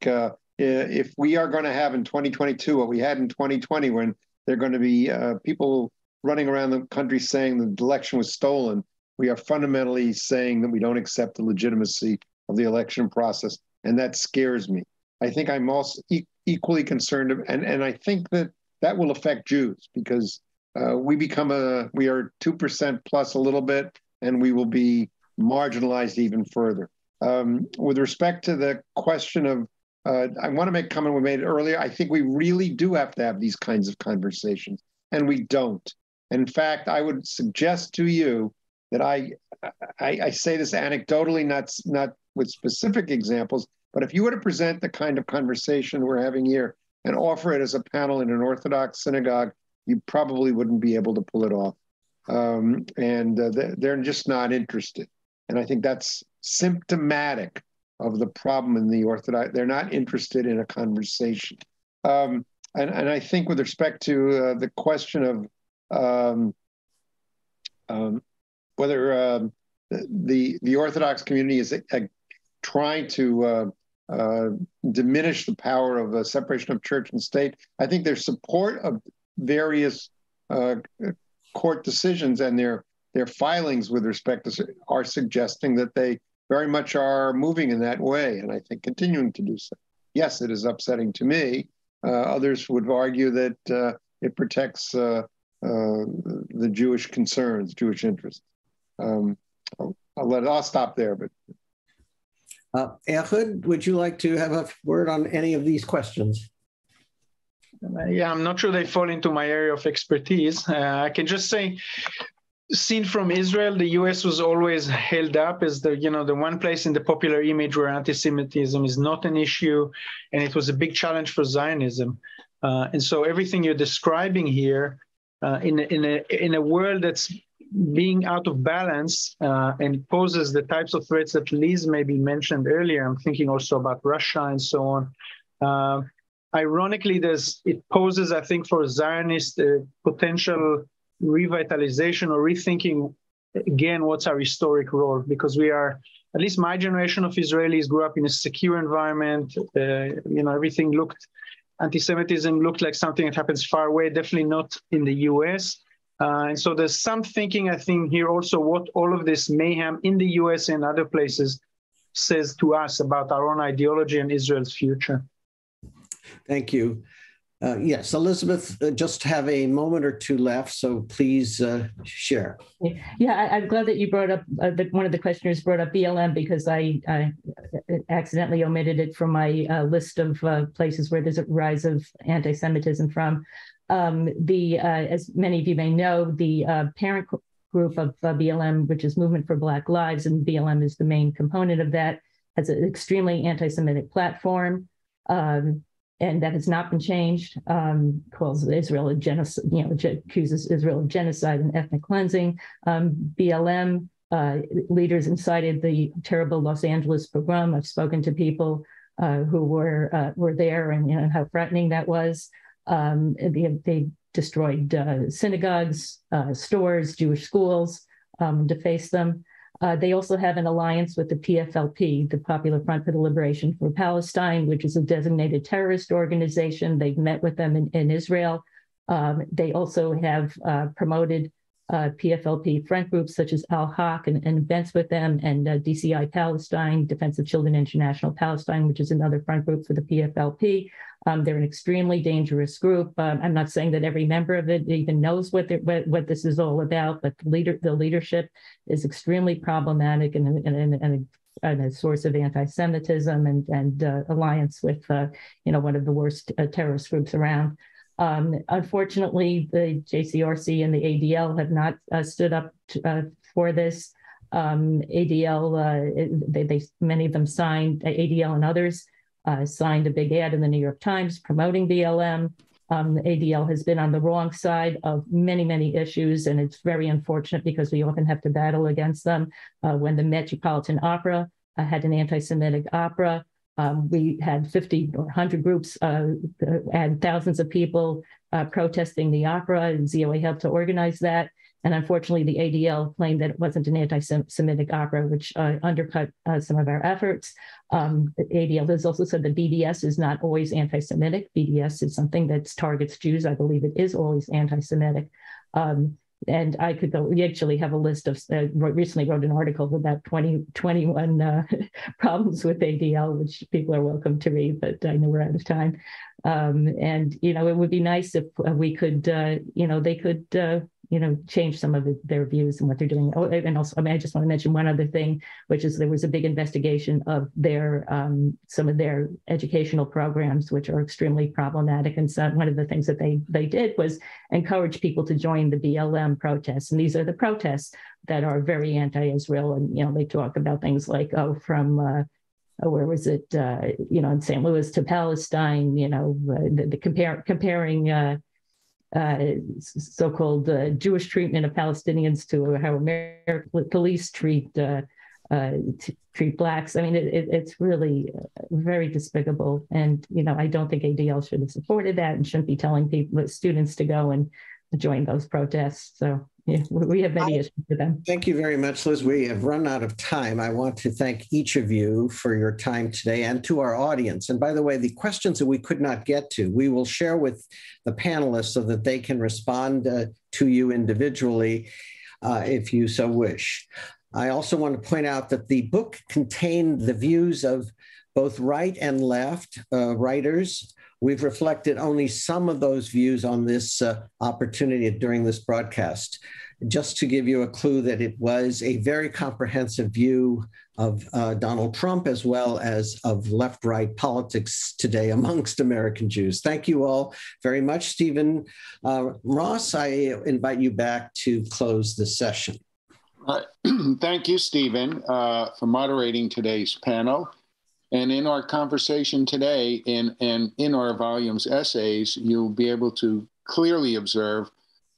if we are going to have in 2022 what we had in 2020, when there are going to be people running around the country saying the election was stolen, we are fundamentally saying that we don't accept the legitimacy of the election process, and that scares me. I think I'm also equally concerned, and I think that that will affect Jews, because we are 2% plus a little bit, and we will be marginalized even further. With respect to the question of, I want to make a comment we made earlier. I think we really do have to have these kinds of conversations, and we don't. In fact, I would suggest to you that I say this anecdotally, not with specific examples, but if you were to present the kind of conversation we're having here and offer it as a panel in an Orthodox synagogue, you probably wouldn't be able to pull it off. They're just not interested. And I think that's symptomatic of the problem in the Orthodox. They're not interested in a conversation. And I think with respect to the question of whether the Orthodox community is trying to diminish the power of separation of church and state, I think their support of various court decisions and their filings with respect to are suggesting that they very much are moving in that way, and I think continuing to do so. Yes, it is upsetting to me. Others would argue that it protects the Jewish concerns, Jewish interests. I'll stop there. But Ehud, would you like to have a word on any of these questions? Yeah, I'm not sure they fall into my area of expertise. I can just say, seen from Israel, the U.S. was always held up as the one place in the popular image where anti-Semitism is not an issue, and it was a big challenge for Zionism. And so everything you're describing here, in a world that's being out of balance and poses the types of threats that Liz maybe mentioned earlier. I'm thinking also about Russia and so on. Ironically, it poses, I think, for Zionists potential revitalization or rethinking again what's our historic role, because we are, at least my generation of Israelis grew up in a secure environment. Everything looked, anti-Semitism looked like something that happens far away, definitely not in the US. And so there's some thinking, I think, here also what all of this mayhem in the US and other places says to us about our own ideology and Israel's future. Thank you. Yes, Elizabeth, just have a moment or two left, so please share. Yeah, I'm glad that you brought up, that one of the questioners brought up BLM, because I accidentally omitted it from my list of places where there's a rise of anti-Semitism from. As many of you may know, the parent group of BLM, which is Movement for Black Lives, and BLM is the main component of that, has an extremely anti-Semitic platform. And that has not been changed. Calls Israel a genocide, accuses Israel of genocide and ethnic cleansing. BLM leaders incited the terrible Los Angeles pogrom. I've spoken to people who were there, and how frightening that was. They destroyed synagogues, stores, Jewish schools, defaced them. They also have an alliance with the PFLP, the Popular Front for the Liberation for Palestine, which is a designated terrorist organization. They've met with them in Israel. They also have promoted PFLP front groups such as Al-Haq and events with them, and DCI Palestine, Defense of Children International Palestine, which is another front group for the PFLP. They're an extremely dangerous group. I'm not saying that every member of it even knows what this is all about, but the leadership is extremely problematic and a source of anti-Semitism and alliance with one of the worst terrorist groups around. Unfortunately, the JCRC and the ADL have not stood up for this. ADL, many of them signed, ADL and others signed a big ad in the New York Times promoting BLM. The ADL has been on the wrong side of many, many issues, and it's very unfortunate because we often have to battle against them. When the Metropolitan Opera had an anti-Semitic opera, we had 50 or 100 groups and thousands of people protesting the opera, and ZOA helped to organize that. And unfortunately, the ADL claimed that it wasn't an anti-Semitic opera, which undercut some of our efforts. The ADL has also said that BDS is not always anti-Semitic. BDS is something that targets Jews. I believe it is always anti-Semitic. And I could go, we actually have a list of, recently wrote an article about 21 problems with ADL, which people are welcome to read, but I know we're out of time. And, it would be nice if we could, they could, change some of their views and what they're doing. Oh, and also, I just want to mention one other thing, which is there was a big investigation of their some of their educational programs, which are extremely problematic. And so one of the things that they did was encourage people to join the BLM protests. And these are the protests that are very anti-Israel. And, they talk about things like, from where was it, in St. Louis to Palestine, comparing so-called Jewish treatment of Palestinians to how American police treat Blacks. I mean, it's really very despicable. And, I don't think ADL should have supported that and shouldn't be telling students to go and join those protests. So yeah, we have many issues with them. Thank you very much, Liz. We have run out of time. I want to thank each of you for your time today and to our audience. And by the way, the questions that we could not get to, we will share with the panelists so that they can respond to you individually if you so wish. I also want to point out that the book contained the views of both right and left writers. We've reflected only some of those views on this opportunity during this broadcast. just to give you a clue that it was a very comprehensive view of Donald Trump as well as of left-right politics today amongst American Jews. Thank you all very much. Steven Ross, I invite you back to close the session. Thank you, Steven, for moderating today's panel. And in our conversation today and in our volume's essays, you'll be able to clearly observe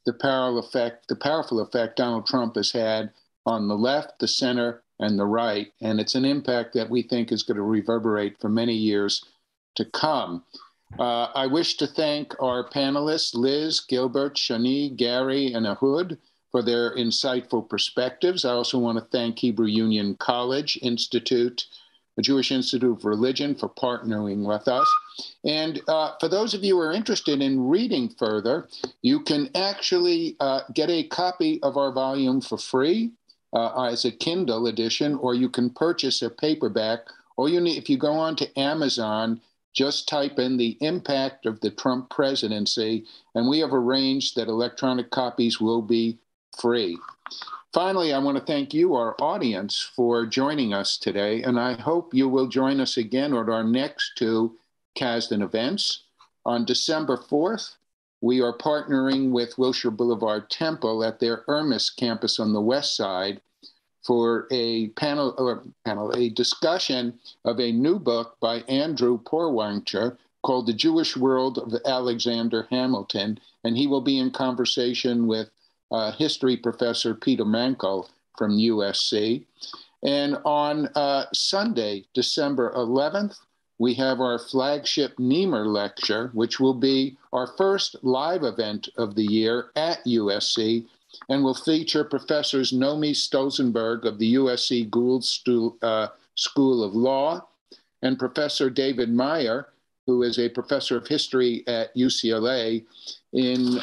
the powerful effect Donald Trump has had on the left, the center, and the right. And it's an impact that we think is going to reverberate for many years to come. I wish to thank our panelists, Liz, Gilbert, Shani, Gary, and Ehud, for their insightful perspectives. I also want to thank Hebrew Union College Institute, the Jewish Institute of Religion, for partnering with us. And for those of you who are interested in reading further, you can actually get a copy of our volume for free as a Kindle edition, or you can purchase a paperback. All you need, if you go on to Amazon, just type in the impact of the Trump presidency, and we have arranged that electronic copies will be free. Finally, I want to thank you, our audience, for joining us today, and I hope you will join us again at our next two Casden events. On December 4th, we are partnering with Wilshire Boulevard Temple at their Ermis campus on the west side for a a discussion of a new book by Andrew Porwanger called The Jewish World of Alexander Hamilton, and he will be in conversation with history professor Peter Mankel from USC. And on Sunday, December 11th, we have our flagship Niemer lecture, which will be our first live event of the year at USC, and will feature Professors Nomi Stolzenberg of the USC Gould School of Law and Professor David Meyer, who is a professor of history at UCLA, in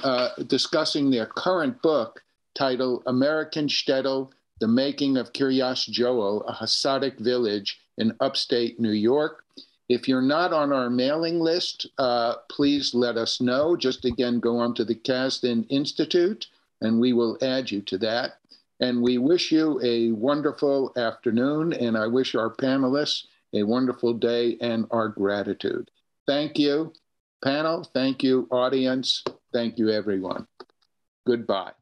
discussing their current book titled American Shtetl, The Making of Kiryas Joel, a Hasidic Village in upstate New York. If you're not on our mailing list, please let us know. Just again, go on to the Casden Institute, and we will add you to that. And we wish you a wonderful afternoon, and I wish our panelists a wonderful day and our gratitude. Thank you, panel. Thank you, audience. Thank you, everyone. Goodbye.